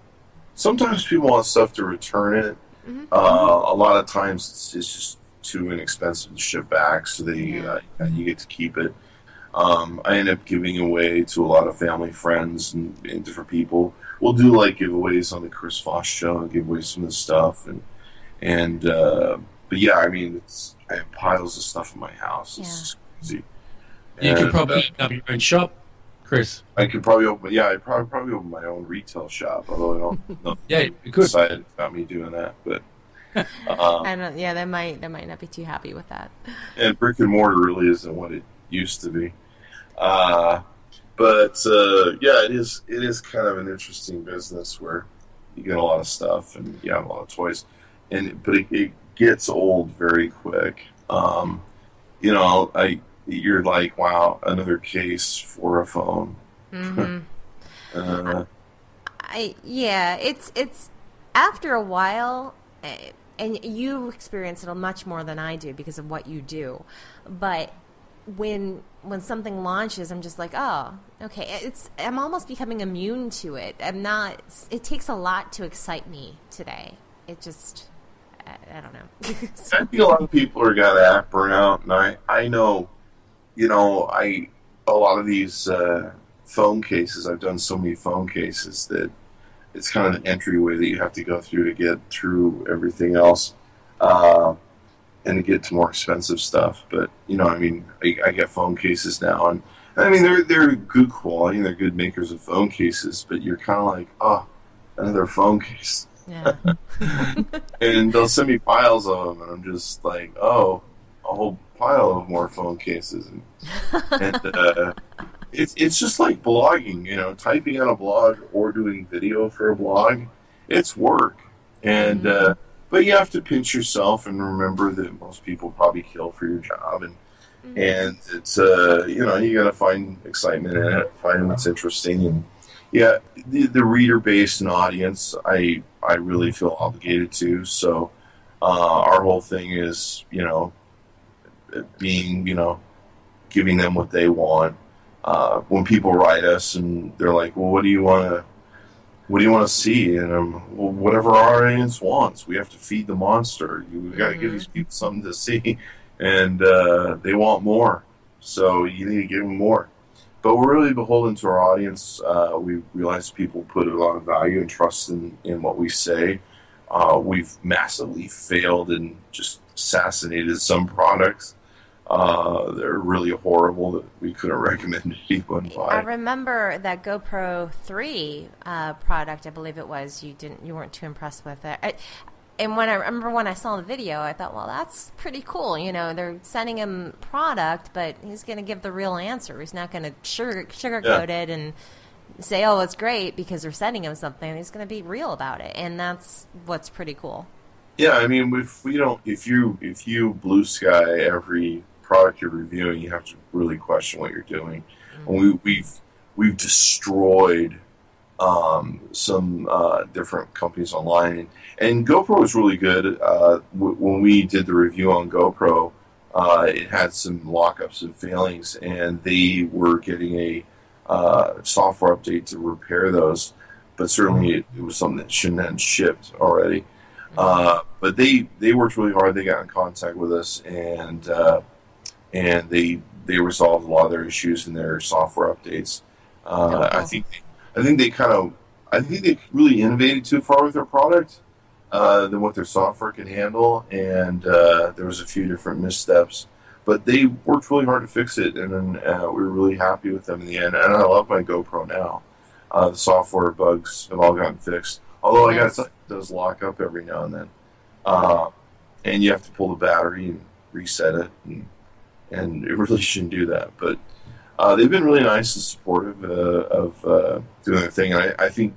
[SPEAKER 7] Sometimes people want stuff to return it. Mm-hmm. A lot of times it's just too inexpensive to ship back, so you get to keep it. I end up giving away to a lot of family, friends, and different people. We'll do giveaways on the Chris Voss show, and give away some of the stuff, but yeah, I mean, I have piles of stuff in my house. It's just crazy.
[SPEAKER 6] You could probably open up your own shop, Chris.
[SPEAKER 7] I could probably I'd probably open my own retail shop, although I don't know.
[SPEAKER 6] Yeah, you could.
[SPEAKER 7] Excited about me doing that, but
[SPEAKER 5] they might not be too happy with that.
[SPEAKER 7] And brick and mortar really isn't what it used to be. But it is kind of an interesting business where you get a lot of stuff and you have a lot of toys, but it gets old very quick. You're like, wow, another case for a phone.
[SPEAKER 5] Mm-hmm. It's after a while, and you experience it much more than I do because of what you do. But when something launches, I'm just like, oh, okay. I'm almost becoming immune to it. I'm not. It takes a lot to excite me today. It just, I don't know.
[SPEAKER 7] I think a lot of people are got app burnout, and I know. A lot of these phone cases, I've done so many phone cases that it's kind of an entryway that you have to go through to get through everything else and to get to more expensive stuff. But, I get phone cases now, and I mean, they're good quality, and they're good makers of phone cases, but you're kind of like, oh, another phone case.
[SPEAKER 5] Yeah.
[SPEAKER 7] And they'll send me piles of them, and I'm just like, oh, a whole pile of more phone cases, and it's just like blogging, typing on a blog or doing video for a blog. It's work, and but you have to pinch yourself and remember that most people probably kill for your job, and it's you got to find excitement in it, find what's interesting, and the reader base and audience I really feel obligated to. So our whole thing is being, giving them what they want. When people write us and they're like, well, what do you want to see? And whatever our audience wants. We have to feed the monster. We got to give these people something to see, and they want more. So you need to give them more. But we're really beholden to our audience. We realize people put a lot of value and trust in what we say. We've massively failed and just assassinated some products. They're really horrible that we couldn't recommend anyone buy.
[SPEAKER 5] I remember that GoPro 3 product, I believe it was, you weren't too impressed with it. And when I saw the video, I thought, well, that's pretty cool. They're sending him product, but he's going to give the real answer. He's not going to sugarcoat it and say, "Oh, it's great," because they're sending him something. He's going to be real about it, and that's what's pretty cool.
[SPEAKER 7] Yeah, I mean, if you blue sky every product you're reviewing, you have to really question what you're doing. And we've destroyed some different companies online, and GoPro is really good. When we did the review on GoPro, it had some lockups and failings, and they were getting a software update to repair those. But certainly it was something that shouldn't have shipped already. But they worked really hard. They got in contact with us, and they resolved a lot of their issues in their software updates. I think they really innovated too far with their product than what their software could handle, and there was a few different missteps. But they worked really hard to fix it, and we were really happy with them in the end. And I love my GoPro now. The software bugs have all gotten fixed. Although I got to tell you, it does lock up every now and then. And you have to pull the battery and reset it, and it really shouldn't do that. But they've been really nice and supportive of doing their thing. And I think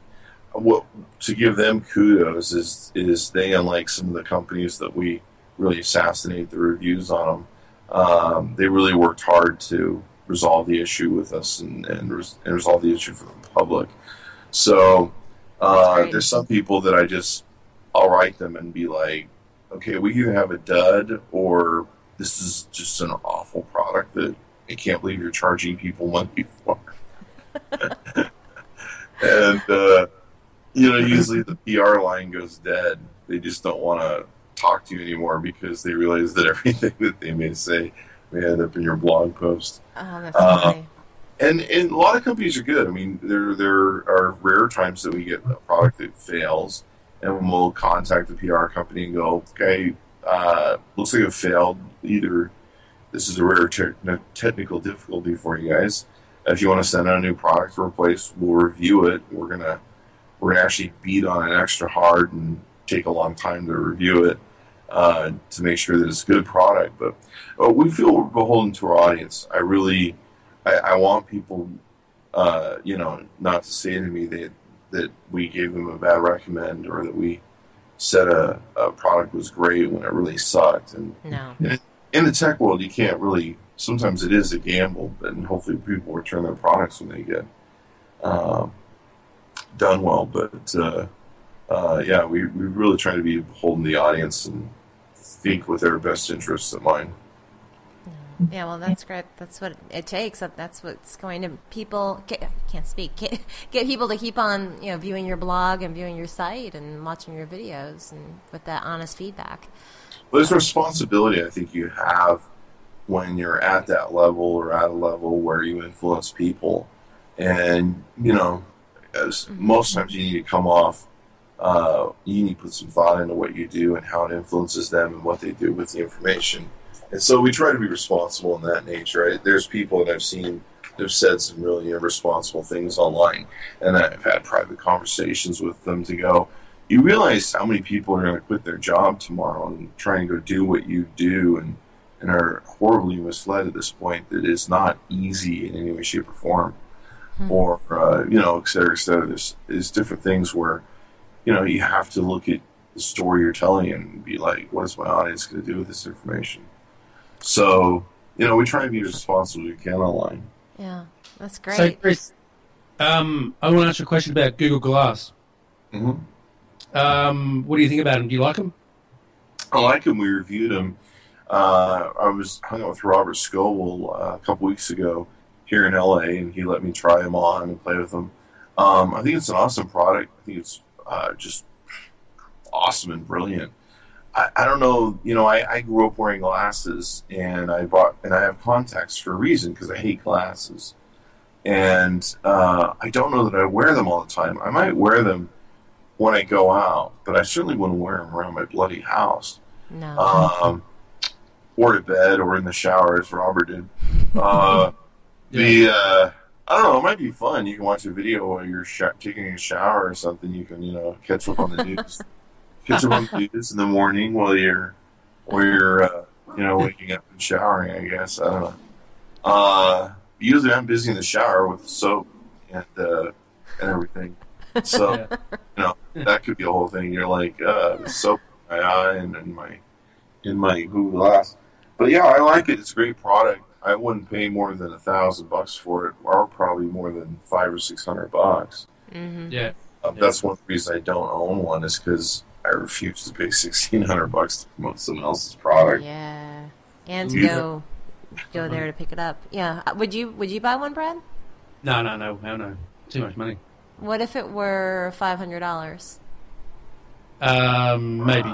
[SPEAKER 7] to give them kudos is they, unlike some of the companies that we really assassinate the reviews on them, they really worked hard to resolve the issue with us and resolve the issue for the public. So there's some people that I'll write them and be like, okay, we either have a dud or this is just an awful product that I can't believe you're charging people money for. And, usually the PR line goes dead. They just don't want to talk to you anymore because they realize that everything that they may say may end up in your blog post.
[SPEAKER 5] Oh, that's funny.
[SPEAKER 7] And a lot of companies are good. I mean, there are rare times that we get a product that fails, and we'll contact the PR company and go, okay, looks like it failed. Either this is a rare technical difficulty for you guys. If you want to send out a new product to replace, we'll review it. We're gonna actually beat on it extra hard and take a long time to review it to make sure that it's a good product. But we feel we're beholden to our audience. I want people, not to say to me that we gave them a bad recommend or that we said a product was great when it really sucked. And
[SPEAKER 5] no.
[SPEAKER 7] In the tech world, you can't really. Sometimes it is a gamble, and hopefully people return their products when they get done well. But we really try to be beholden to the audience and think with their best interests in mind.
[SPEAKER 5] Yeah, well, that's great. That's what it takes. That's what's going to get people to keep on, viewing your blog and viewing your site and watching your videos and with that honest feedback.
[SPEAKER 7] Well, there's a responsibility I think you have when you're at that level or at a level where you influence people, and most times you need to come off. You need to put some thought into what you do and how it influences them and what they do with the information. And so we try to be responsible in that nature. Right? There's people that I've seen that have said some really irresponsible things online, and I've had private conversations with them to go, you realize how many people are going to quit their job tomorrow and try and go do what you do and are horribly misled at this point that it's not easy in any way, shape, or form. Or, et cetera, et cetera. There's different things where, you have to look at the story you're telling and be like, what is my audience going to do with this information? So, we try and be as responsible as we can online.
[SPEAKER 5] Yeah, that's great.
[SPEAKER 6] So, Chris, I want to ask you a question about Google Glass.
[SPEAKER 7] Mm-hmm.
[SPEAKER 6] What do you think about them? Do you like them?
[SPEAKER 7] I like them. We reviewed them. I was hung out with Robert Scoble a couple weeks ago here in LA, and he let me try them on and play with them. I think it's an awesome product. I think it's just awesome and brilliant. I don't know, I grew up wearing glasses, and I have contacts for a reason because I hate glasses. And I don't know that I wear them all the time. I might wear them when I go out, but I certainly wouldn't wear them around my bloody house.
[SPEAKER 5] No.
[SPEAKER 7] Or to bed or in the shower, as Robert did. I don't know, it might be fun. You can watch a video while you're taking a shower or something. You can, catch up on the news. Catch up on the news in the morning while you're waking up and showering, I guess. I don't know. Usually I'm busy in the shower with soap and and everything. So, that could be a whole thing. You're like, the soap in my eye and in my Google Glass. But yeah, I like it. It's a great product. I wouldn't pay more than $1,000 for it, or probably more than $500 or $600.
[SPEAKER 5] Mm-hmm.
[SPEAKER 6] Yeah.
[SPEAKER 7] That's one reason I don't own one, is because I refuse to pay $1,600 to promote someone else's product.
[SPEAKER 5] Yeah, and to go there to pick it up. Yeah, would you buy one, Brad?
[SPEAKER 6] No, hell no. Too much money.
[SPEAKER 5] What if it were $500?
[SPEAKER 6] Maybe.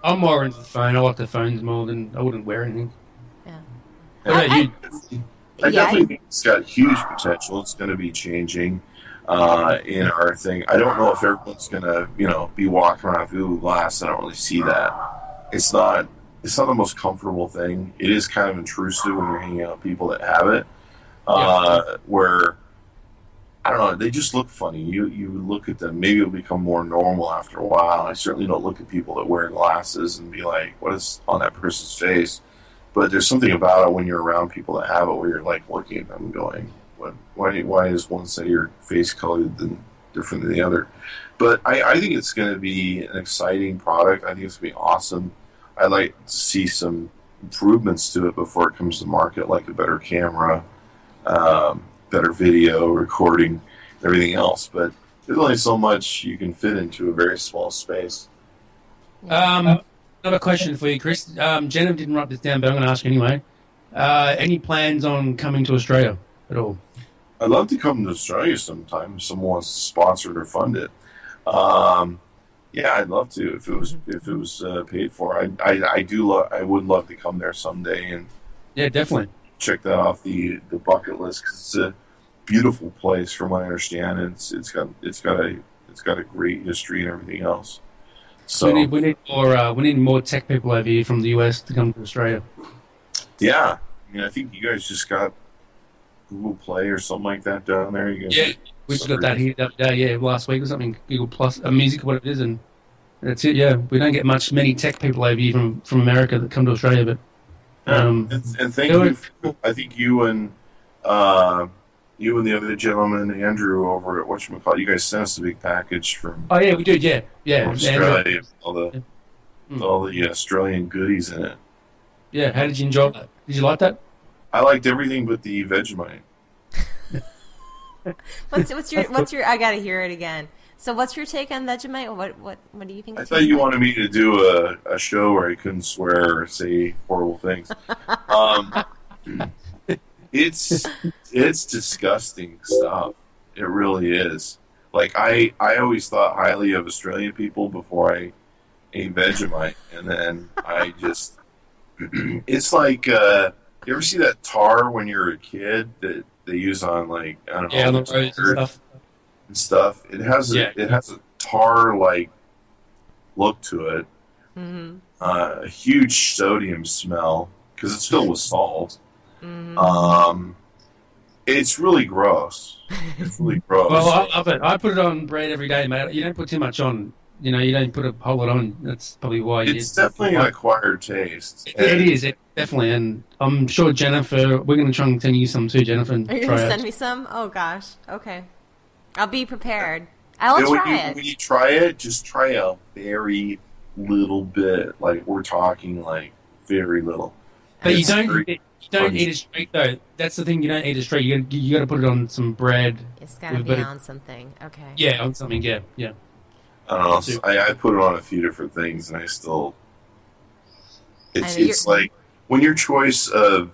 [SPEAKER 6] I'm more into the phone. I like the phones more than I wouldn't wear anything.
[SPEAKER 5] Yeah.
[SPEAKER 6] What about you?
[SPEAKER 7] I definitely think it's got huge potential. It's going to be changing in our thing. I don't know if everyone's going to, be walking around with Google Glass. I don't really see that. It's not the most comfortable thing. It is kind of intrusive when you're hanging out with people that have it. Where, I don't know, they just look funny. You look at them, maybe it'll become more normal after a while. I certainly don't look at people that wear glasses and be like, what is on that person's face? But there's something about it when you're around people that have it where you're like looking at them going, why is one side of your face colored different than the other? But I think it's going to be an exciting product. I think it's going to be awesome. I'd like to see some improvements to it before it comes to market, like a better camera, better video recording, everything else. But there's only so much you can fit into a very small space.
[SPEAKER 6] Another question for you, Chris. Jenna didn't write this down, but I'm going to ask anyway. Any plans on coming to Australia at all?
[SPEAKER 7] I'd love to come to Australia sometime if someone wants to sponsor it or fund it. Yeah, I'd love to if it was paid for. I would love to come there someday and
[SPEAKER 6] definitely
[SPEAKER 7] check that off the bucket list, because it's a beautiful place from what I understand. And it's got a great history and everything else. So
[SPEAKER 6] we need more tech people over here from the US to come to Australia.
[SPEAKER 7] Yeah, I think you guys just got Google Play or something like that down there. You guys
[SPEAKER 6] we just got that here last week or something. Google Plus, Music, what it is, and that's it. Yeah, we don't get many tech people over here from America that come to Australia, but
[SPEAKER 7] and thank you. I think you and the other gentleman, Andrew, over at whatchamacallit, you guys sent us a big package from.
[SPEAKER 6] Oh yeah, we did. Yeah.
[SPEAKER 7] Australia, all the Australian goodies in it.
[SPEAKER 6] Yeah, how did you enjoy that? Did you like that?
[SPEAKER 7] I liked everything but the Vegemite.
[SPEAKER 5] What's your? I gotta hear it again. So, what's your take on Vegemite? What do you think?
[SPEAKER 7] I thought you wanted me to do a show where I couldn't swear or say horrible things. It's disgusting stuff. It really is. Like I always thought highly of Australian people before I ate Vegemite, and then I just it's like you ever see that tar when you're a kid that they use on, like, I don't know,
[SPEAKER 6] the roads and
[SPEAKER 7] stuff. It has a tar like look to it.
[SPEAKER 5] Mm-hmm.
[SPEAKER 7] A huge sodium smell because it's filled with salt.
[SPEAKER 5] Mm-hmm.
[SPEAKER 7] It's really gross. It's really gross.
[SPEAKER 6] Well, I love it. I put it on bread every day, mate. You don't put too much on. You don't put a whole lot on. That's probably why.
[SPEAKER 7] It's definitely an acquired taste.
[SPEAKER 6] It is. Definitely. And I'm sure Jennifer, we're going to try and send you some too, Jennifer.
[SPEAKER 5] Are you going to send me some? Oh, gosh. Okay. I'll be prepared. I'll try it.
[SPEAKER 7] When you try it, just try a very little bit. Like, we're talking, like, very little.
[SPEAKER 6] But you don't eat it straight, though. That's the thing. You don't eat it straight. You got to put it on some bread.
[SPEAKER 5] It's got to be on something. Okay.
[SPEAKER 6] Yeah, on something. Yeah.
[SPEAKER 7] I don't know. I put it on a few different things, and I still. It's like when your choice of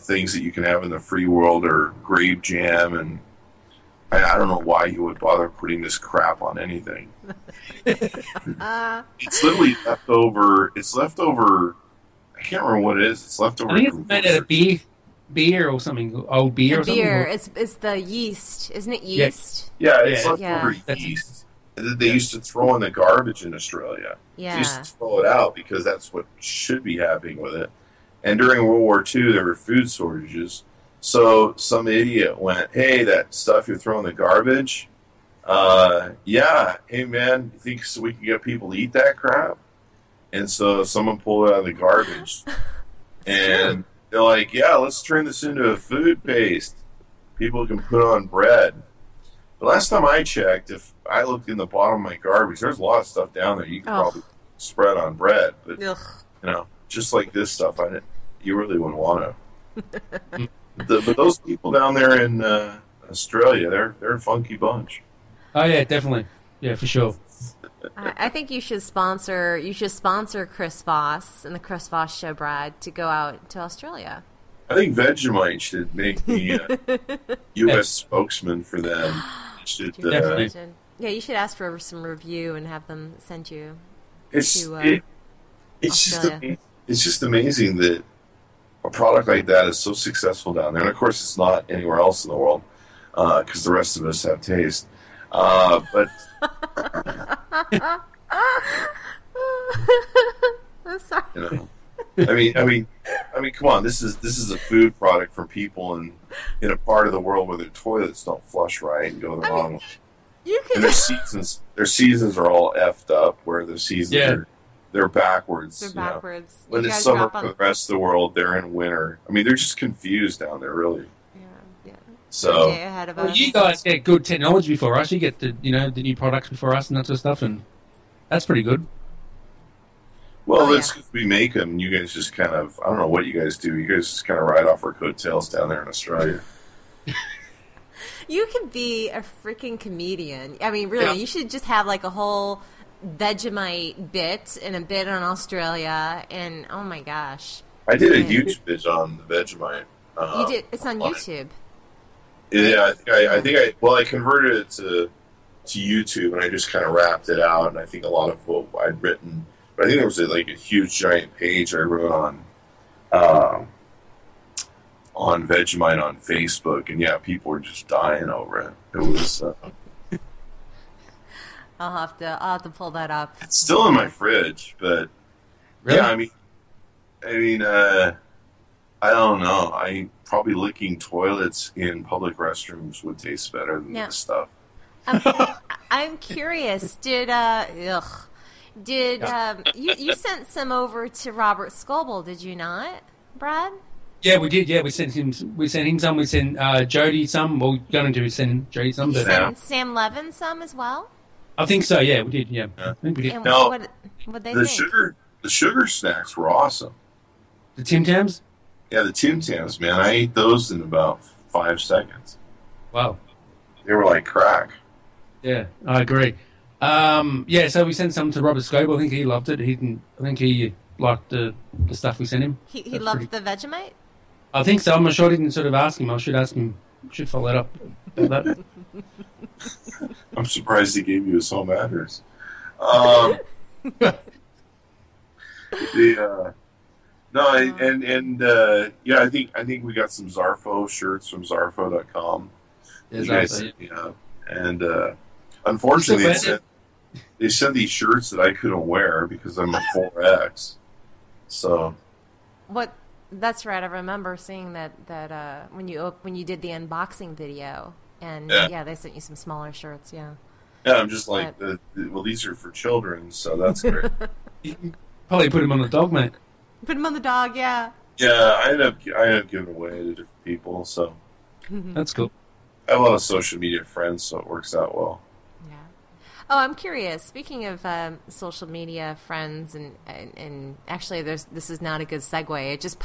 [SPEAKER 7] things that you can have in the free world are grape jam, and I don't know why you would bother putting this crap on anything. It's literally leftover. It's leftover. I can't remember what it is. It's leftover.
[SPEAKER 6] I think it's made out of beer or something. Old beer or something.
[SPEAKER 5] Beer. It's the yeast, isn't it? Yeast.
[SPEAKER 7] Yeah, it's leftover yeast that they used to throw in the garbage in Australia.
[SPEAKER 5] Yeah.
[SPEAKER 7] They used to throw it out because that's what should be happening with it. And during World War II, there were food shortages. So some idiot went, "Hey, that stuff you're throwing in the garbage, hey man, you think so we can get people to eat that crap?" And so someone pulled it out of the garbage, and they're like, "Yeah, let's turn this into a food paste. People can put on bread." The last time I checked, if I looked in the bottom of my garbage, there's a lot of stuff down there you could probably spread on bread. But, just like this stuff, you really wouldn't want to. But those people down there in Australia, they're a funky bunch.
[SPEAKER 6] Oh, yeah, definitely. Yeah, for sure.
[SPEAKER 5] I think you should sponsor Chris Voss and the Chris Voss Show, Brad, to go out to Australia.
[SPEAKER 7] I think Vegemite should make me U.S. spokesman for them.
[SPEAKER 6] Definitely.
[SPEAKER 5] Yeah, you should ask for some review and have them send you
[SPEAKER 7] it's
[SPEAKER 5] to Australia.
[SPEAKER 7] It's just amazing that a product like that is so successful down there. And, of course, it's not anywhere else in the world because the rest of us have taste. But...
[SPEAKER 5] I'm sorry.
[SPEAKER 7] I mean, come on. This is a food product for people in a part of the world where their toilets don't flush right and go the wrong way. And their seasons are all effed up. Where their seasons they're backwards.
[SPEAKER 5] They're backwards.
[SPEAKER 7] When it's summer for the rest of the world, they're in winter. I mean, they're just confused down there, really.
[SPEAKER 5] Yeah.
[SPEAKER 7] So
[SPEAKER 6] you guys get good technology before us. You get the new products before us and that sort of stuff, and that's pretty good.
[SPEAKER 7] Well, it's because we make them. You guys just kind of, I don't know what you guys do. You guys just kind of ride off our coattails down there in Australia.
[SPEAKER 5] You could be a freaking comedian. I mean, really, you should just have like a whole Vegemite bit and a bit on Australia, and oh my gosh.
[SPEAKER 7] I did a huge bit on the Vegemite.
[SPEAKER 5] You did? It's on YouTube.
[SPEAKER 7] Yeah, I converted it to YouTube, and I just kind of wrapped it out, and I think a lot of what I'd written... But I think there was a huge giant page I wrote on Vegemite on Facebook, and people were just dying over it. It was.
[SPEAKER 5] I'll have to pull that up.
[SPEAKER 7] It's still in my fridge, but
[SPEAKER 6] really?
[SPEAKER 7] I don't know. Probably licking toilets in public restrooms would taste better than this stuff.
[SPEAKER 5] I'm curious. You sent some over to Robert Scoble, did you not, Brad?
[SPEAKER 6] Yeah, we did. Yeah, we sent him some. We sent Jody some. We're going to send Jody some.
[SPEAKER 5] Did you send Sam Levin some as well?
[SPEAKER 6] I think so. Yeah, we did. Yeah, I think we did.
[SPEAKER 5] And
[SPEAKER 7] no,
[SPEAKER 5] what they think?
[SPEAKER 7] The sugar snacks were awesome.
[SPEAKER 6] The Tim Tams?
[SPEAKER 7] Yeah, the Tim Tams, man. I ate those in about 5 seconds.
[SPEAKER 6] Wow.
[SPEAKER 7] They were like crack.
[SPEAKER 6] Yeah, I agree. So we sent some to Robert Scoble. I think he loved it. I think he liked the stuff we sent him.
[SPEAKER 5] He loved the Vegemite?
[SPEAKER 6] I think so. I'm not sure. I didn't sort of ask him. I should ask him. Should follow that up about that.
[SPEAKER 7] I'm surprised he gave you his home address. I think we got some Zarfo shirts from Zarfo.com. And unfortunately, they sent these shirts that I couldn't wear because I'm a 4X. So
[SPEAKER 5] what? That's right. I remember seeing that when you did the unboxing video, and they sent you some smaller shirts. Yeah.
[SPEAKER 7] Yeah, I'm just like, these are for children, so that's great.
[SPEAKER 6] You can probably put them on the dog, mate.
[SPEAKER 5] Put them on the dog, yeah.
[SPEAKER 7] Yeah, I end up giving away to different people, so
[SPEAKER 6] that's cool.
[SPEAKER 7] I have a lot of social media friends, so it works out well.
[SPEAKER 5] Yeah. Oh, I'm curious. Speaking of social media friends, and actually, this is not a good segue. It just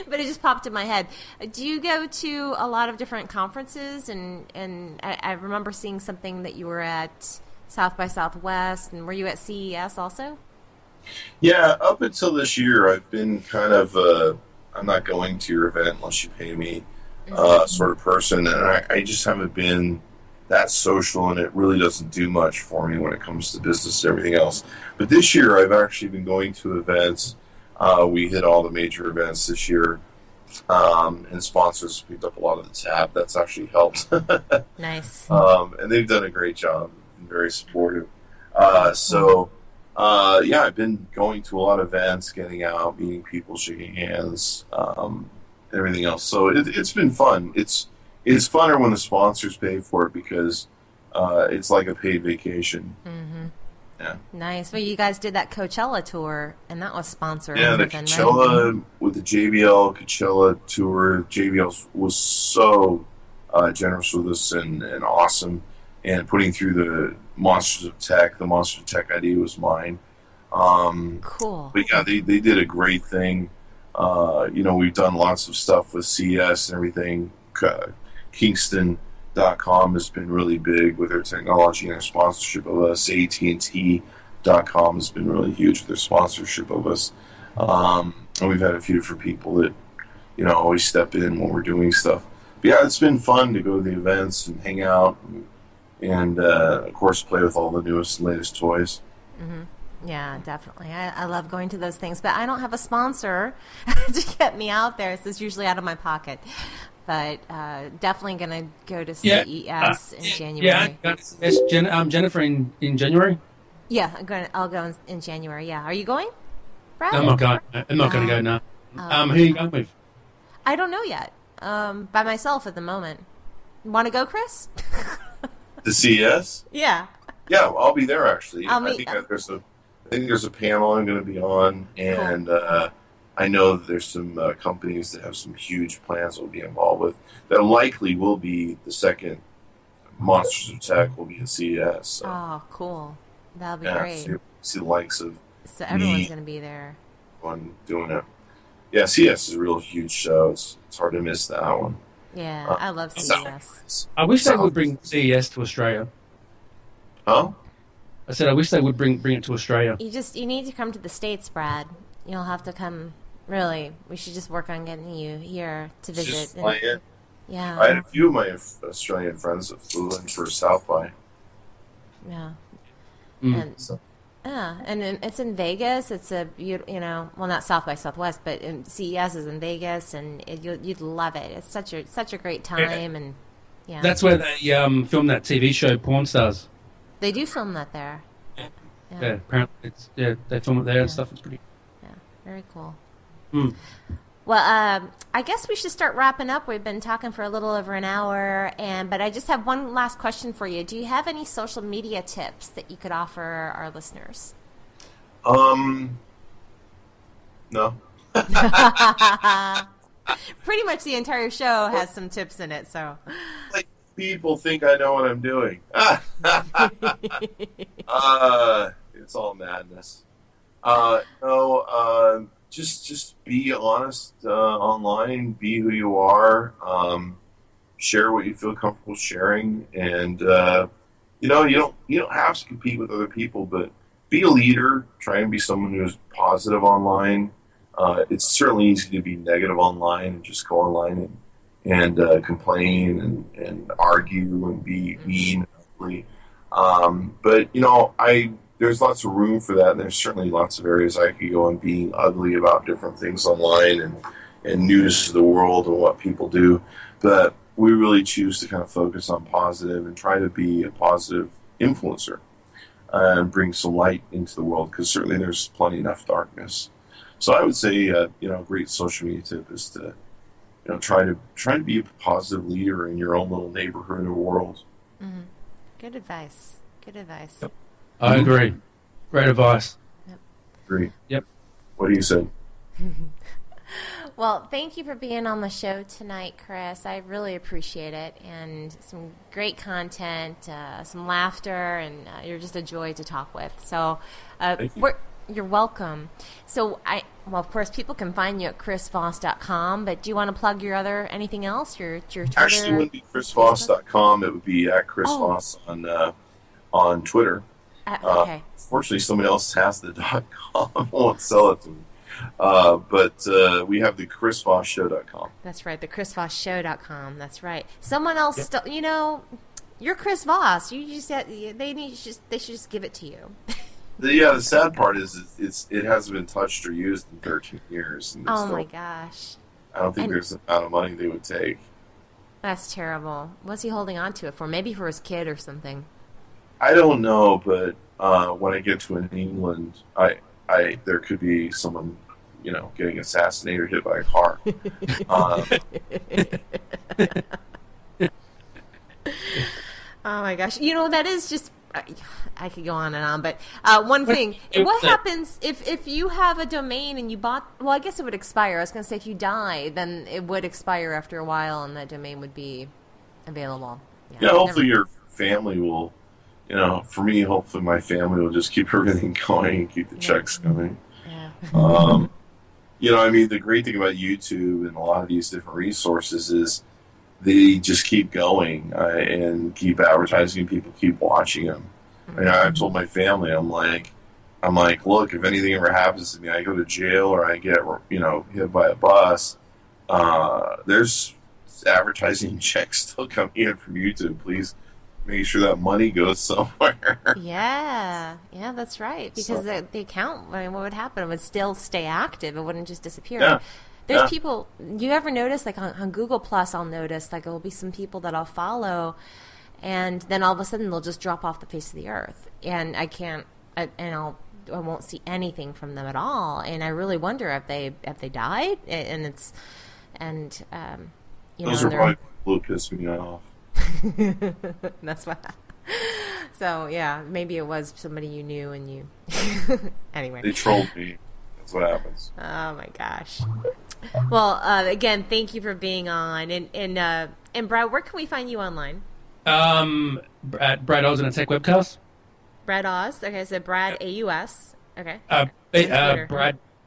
[SPEAKER 5] but it just popped in my head. Do you go to a lot of different conferences? And I remember seeing something that you were at South by Southwest, and were you at CES also?
[SPEAKER 7] Yeah, up until this year, I've been kind of I'm not going to your event unless you pay me sort of person, and I just haven't been that social, and it really doesn't do much for me when it comes to business and everything else. But this year, I've actually been going to events. We hit all the major events this year, and sponsors picked up a lot of the tab. That's actually helped.
[SPEAKER 5] Nice.
[SPEAKER 7] And they've done a great job, been very supportive. I've been going to a lot of events, getting out, meeting people, shaking hands, everything else. So it's been fun. It's funner when the sponsors pay for it because it's like a paid vacation.
[SPEAKER 5] Mm-hmm.
[SPEAKER 7] Yeah.
[SPEAKER 5] Nice. Well, you guys did that Coachella tour, and that was sponsored.
[SPEAKER 7] Yeah, the Coachella with the JBL Coachella tour. JBL was so generous with us and awesome, and putting through the Monsters of Tech. The Monsters of Tech idea was mine.
[SPEAKER 5] Cool.
[SPEAKER 7] But yeah, they did a great thing. We've done lots of stuff with CS and everything. Kingston.com has been really big with their technology and their sponsorship of us. AT&T.com has been really huge with their sponsorship of us. And we've had a few different people that, always step in when we're doing stuff. But yeah, it's been fun to go to the events and hang out and of course, play with all the newest and latest toys.
[SPEAKER 5] Mm-hmm. Yeah, definitely. I love going to those things, but I don't have a sponsor to get me out there, so it's usually out of my pocket. But definitely going to go to CES in January.
[SPEAKER 6] Yeah, Jennifer in January?
[SPEAKER 5] Yeah, I'll go in January, yeah. Are you going, Brad?
[SPEAKER 6] I'm not going to go, no. Who are you going with?
[SPEAKER 5] I don't know yet. By myself at the moment. Want to go, Chris?
[SPEAKER 7] The CES?
[SPEAKER 5] Yeah.
[SPEAKER 7] Yeah, I'll be there, actually.
[SPEAKER 5] I
[SPEAKER 7] think there's a panel I'm going to be on, and I know that there's some companies that have some huge plans we'll be involved with. That likely will be the second Monsters of Tech will be at CES. So.
[SPEAKER 5] Oh, cool. That'll be great.
[SPEAKER 7] See the likes of
[SPEAKER 5] so everyone's going to be there.
[SPEAKER 7] On doing it. Yeah, CES is a real huge show. It's hard to miss that one.
[SPEAKER 5] Yeah, I love CES.
[SPEAKER 6] I wish they would bring CES to Australia.
[SPEAKER 7] Huh?
[SPEAKER 6] I said I wish they would bring it to Australia.
[SPEAKER 5] You need to come to the States, Brad. You'll have to come. Really, we should just work on getting you here to visit.
[SPEAKER 7] Just fly in.
[SPEAKER 5] Yeah.
[SPEAKER 7] I had a few of my Australian friends that flew in for South by.
[SPEAKER 5] Yeah.
[SPEAKER 6] Mm.
[SPEAKER 5] And it's in Vegas. It's a beautiful, well, not South by Southwest, but CES is in Vegas, and you'd love it. It's such a great time, and yeah.
[SPEAKER 6] That's where they filmed that TV show, Porn Stars.
[SPEAKER 5] They do film that there.
[SPEAKER 6] Yeah, apparently they film it there and stuff. It's pretty.
[SPEAKER 5] Yeah, very cool.
[SPEAKER 6] Mm.
[SPEAKER 5] Well, I guess we should start wrapping up. We've been talking for a little over an hour, but I just have one last question for you. Do you have any social media tips that you could offer our listeners?
[SPEAKER 7] No.
[SPEAKER 5] Pretty much the entire show has some tips in it, so.
[SPEAKER 7] Like, people think I know what I'm doing. It's all madness. No, just be honest online. Be who you are. Share what you feel comfortable sharing, and you don't have to compete with other people, but be a leader. Try and be someone who's positive online. It's certainly easy to be negative online and just go online and complain and argue and be mean. But there's lots of room for that, and there's certainly lots of areas I could go on being ugly about different things online and news to the world and what people do. But we really choose to kind of focus on positive and try to be a positive influencer and bring some light into the world, because certainly there's plenty enough darkness. So I would say, a great social media tip is to, try to be a positive leader in your own little neighborhood or world.
[SPEAKER 5] Mm-hmm. Good advice. Good advice.
[SPEAKER 6] Yep. I agree. Great advice.
[SPEAKER 5] Yep.
[SPEAKER 7] Agree.
[SPEAKER 6] Yep.
[SPEAKER 7] What do you say?
[SPEAKER 5] Well, thank you for being on the show tonight, Chris. I really appreciate it, and some great content, some laughter, and you're just a joy to talk with. So, you're welcome. So, of course, people can find you at chrisvoss.com, but do you want to plug anything else? Your Twitter?
[SPEAKER 7] Actually, it wouldn't be chrisvoss.com. It would be at chrisvoss on Twitter.
[SPEAKER 5] Okay.
[SPEAKER 7] Fortunately, somebody else has the .com. I won't sell it to me. But we have the chrisvossshow.com.
[SPEAKER 5] That's right, the chrisvossshow.com. That's right. Someone else, you're Chris Voss. You just they should just give it to you.
[SPEAKER 7] The sad part is it hasn't been touched or used in 13 years. And
[SPEAKER 5] my gosh!
[SPEAKER 7] I don't think there's the amount of money they would take.
[SPEAKER 5] That's terrible. What's he holding on to it for? Maybe for his kid or something.
[SPEAKER 7] I don't know, but when I get to England, there could be someone, getting assassinated or hit by a car.
[SPEAKER 5] Oh my gosh! That is just. I could go on and on, but one thing: what happens if you have a domain and you bought? Well, I guess it would expire. I was going to say if you die, then it would expire after a while, and that domain would be available.
[SPEAKER 7] Yeah, hopefully your family will, for me, hopefully my family will just keep everything going and keep the checks coming.
[SPEAKER 5] Yeah.
[SPEAKER 7] The great thing about YouTube and a lot of these different resources is they just keep going and keep advertising. People keep watching them. I've told my family, I'm like, look, if anything ever happens to me, I go to jail or I get, hit by a bus, there's advertising checks still coming in from YouTube. Please make sure that money goes somewhere.
[SPEAKER 5] Yeah, that's right. Because the account, what would happen? It would still stay active. It wouldn't just disappear.
[SPEAKER 7] Yeah.
[SPEAKER 5] There's people, you ever notice, like on Google Plus, I'll notice, like, there will be some people that I'll follow, and then all of a sudden they'll just drop off the face of the earth. And I won't see anything from them at all. And I really wonder if they died.
[SPEAKER 7] Those are probably people who piss me off.
[SPEAKER 5] That's what. So yeah, maybe it was somebody you knew and you. Anyway,
[SPEAKER 7] they trolled me. That's what happens.
[SPEAKER 5] Oh my gosh. Well, again, thank you for being on. And Brad, where can we find you online?
[SPEAKER 6] At Brad Oz and a Tech Webcast.
[SPEAKER 5] Brad Oz. Okay, so Brad AUS. Okay.
[SPEAKER 6] Brad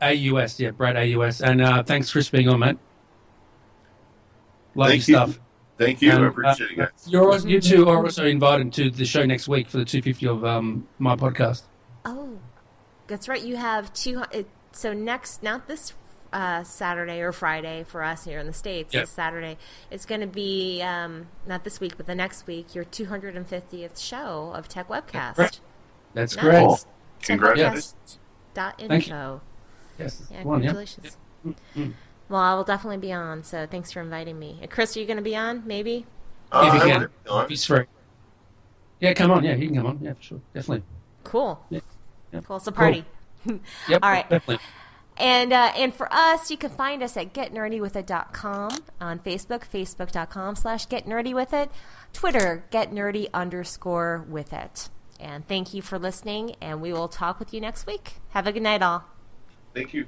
[SPEAKER 6] AUS. Yeah, Brad AUS. And thanks, Chris, for being on, mate. Love your stuff.
[SPEAKER 7] Thank you. I appreciate it, guys.
[SPEAKER 6] You two are also invited to the show next week for the 250 of my podcast.
[SPEAKER 5] Oh, that's right. You have so not this Saturday or Friday for us here in the States.
[SPEAKER 6] Yep.
[SPEAKER 5] It's Saturday. It's going to be not this week, but the next week. Your 250th show of Tech Webcast.
[SPEAKER 6] That's great. Cool.
[SPEAKER 7] Congratulations.
[SPEAKER 5] .info.
[SPEAKER 6] Yes.
[SPEAKER 5] Yeah, congratulations.
[SPEAKER 6] Yeah. Mm-hmm.
[SPEAKER 5] Well, I will definitely be on. So thanks for inviting me. Chris, are you going to be on? Maybe.
[SPEAKER 6] If you can, if he's free. Yeah, come on. Yeah, he can come on. Yeah, for sure, definitely.
[SPEAKER 5] Cool.
[SPEAKER 6] Yeah.
[SPEAKER 5] Cool. It's a party.
[SPEAKER 6] Cool. Yep.
[SPEAKER 5] All right.
[SPEAKER 6] Definitely.
[SPEAKER 5] And for us, you can find us at getnerdywithit.com, on Facebook, facebook.com/getnerdywithit, Twitter, getnerdy_with it. And thank you for listening, and we will talk with you next week. Have a good night, all.
[SPEAKER 7] Thank you.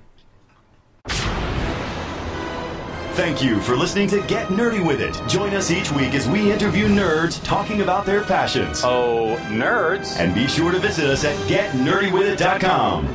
[SPEAKER 3] Thank you for listening to Get Nerdy With It. Join us each week as we interview nerds talking about their passions.
[SPEAKER 4] Oh, nerds.
[SPEAKER 3] And be sure to visit us at getnerdywithit.com.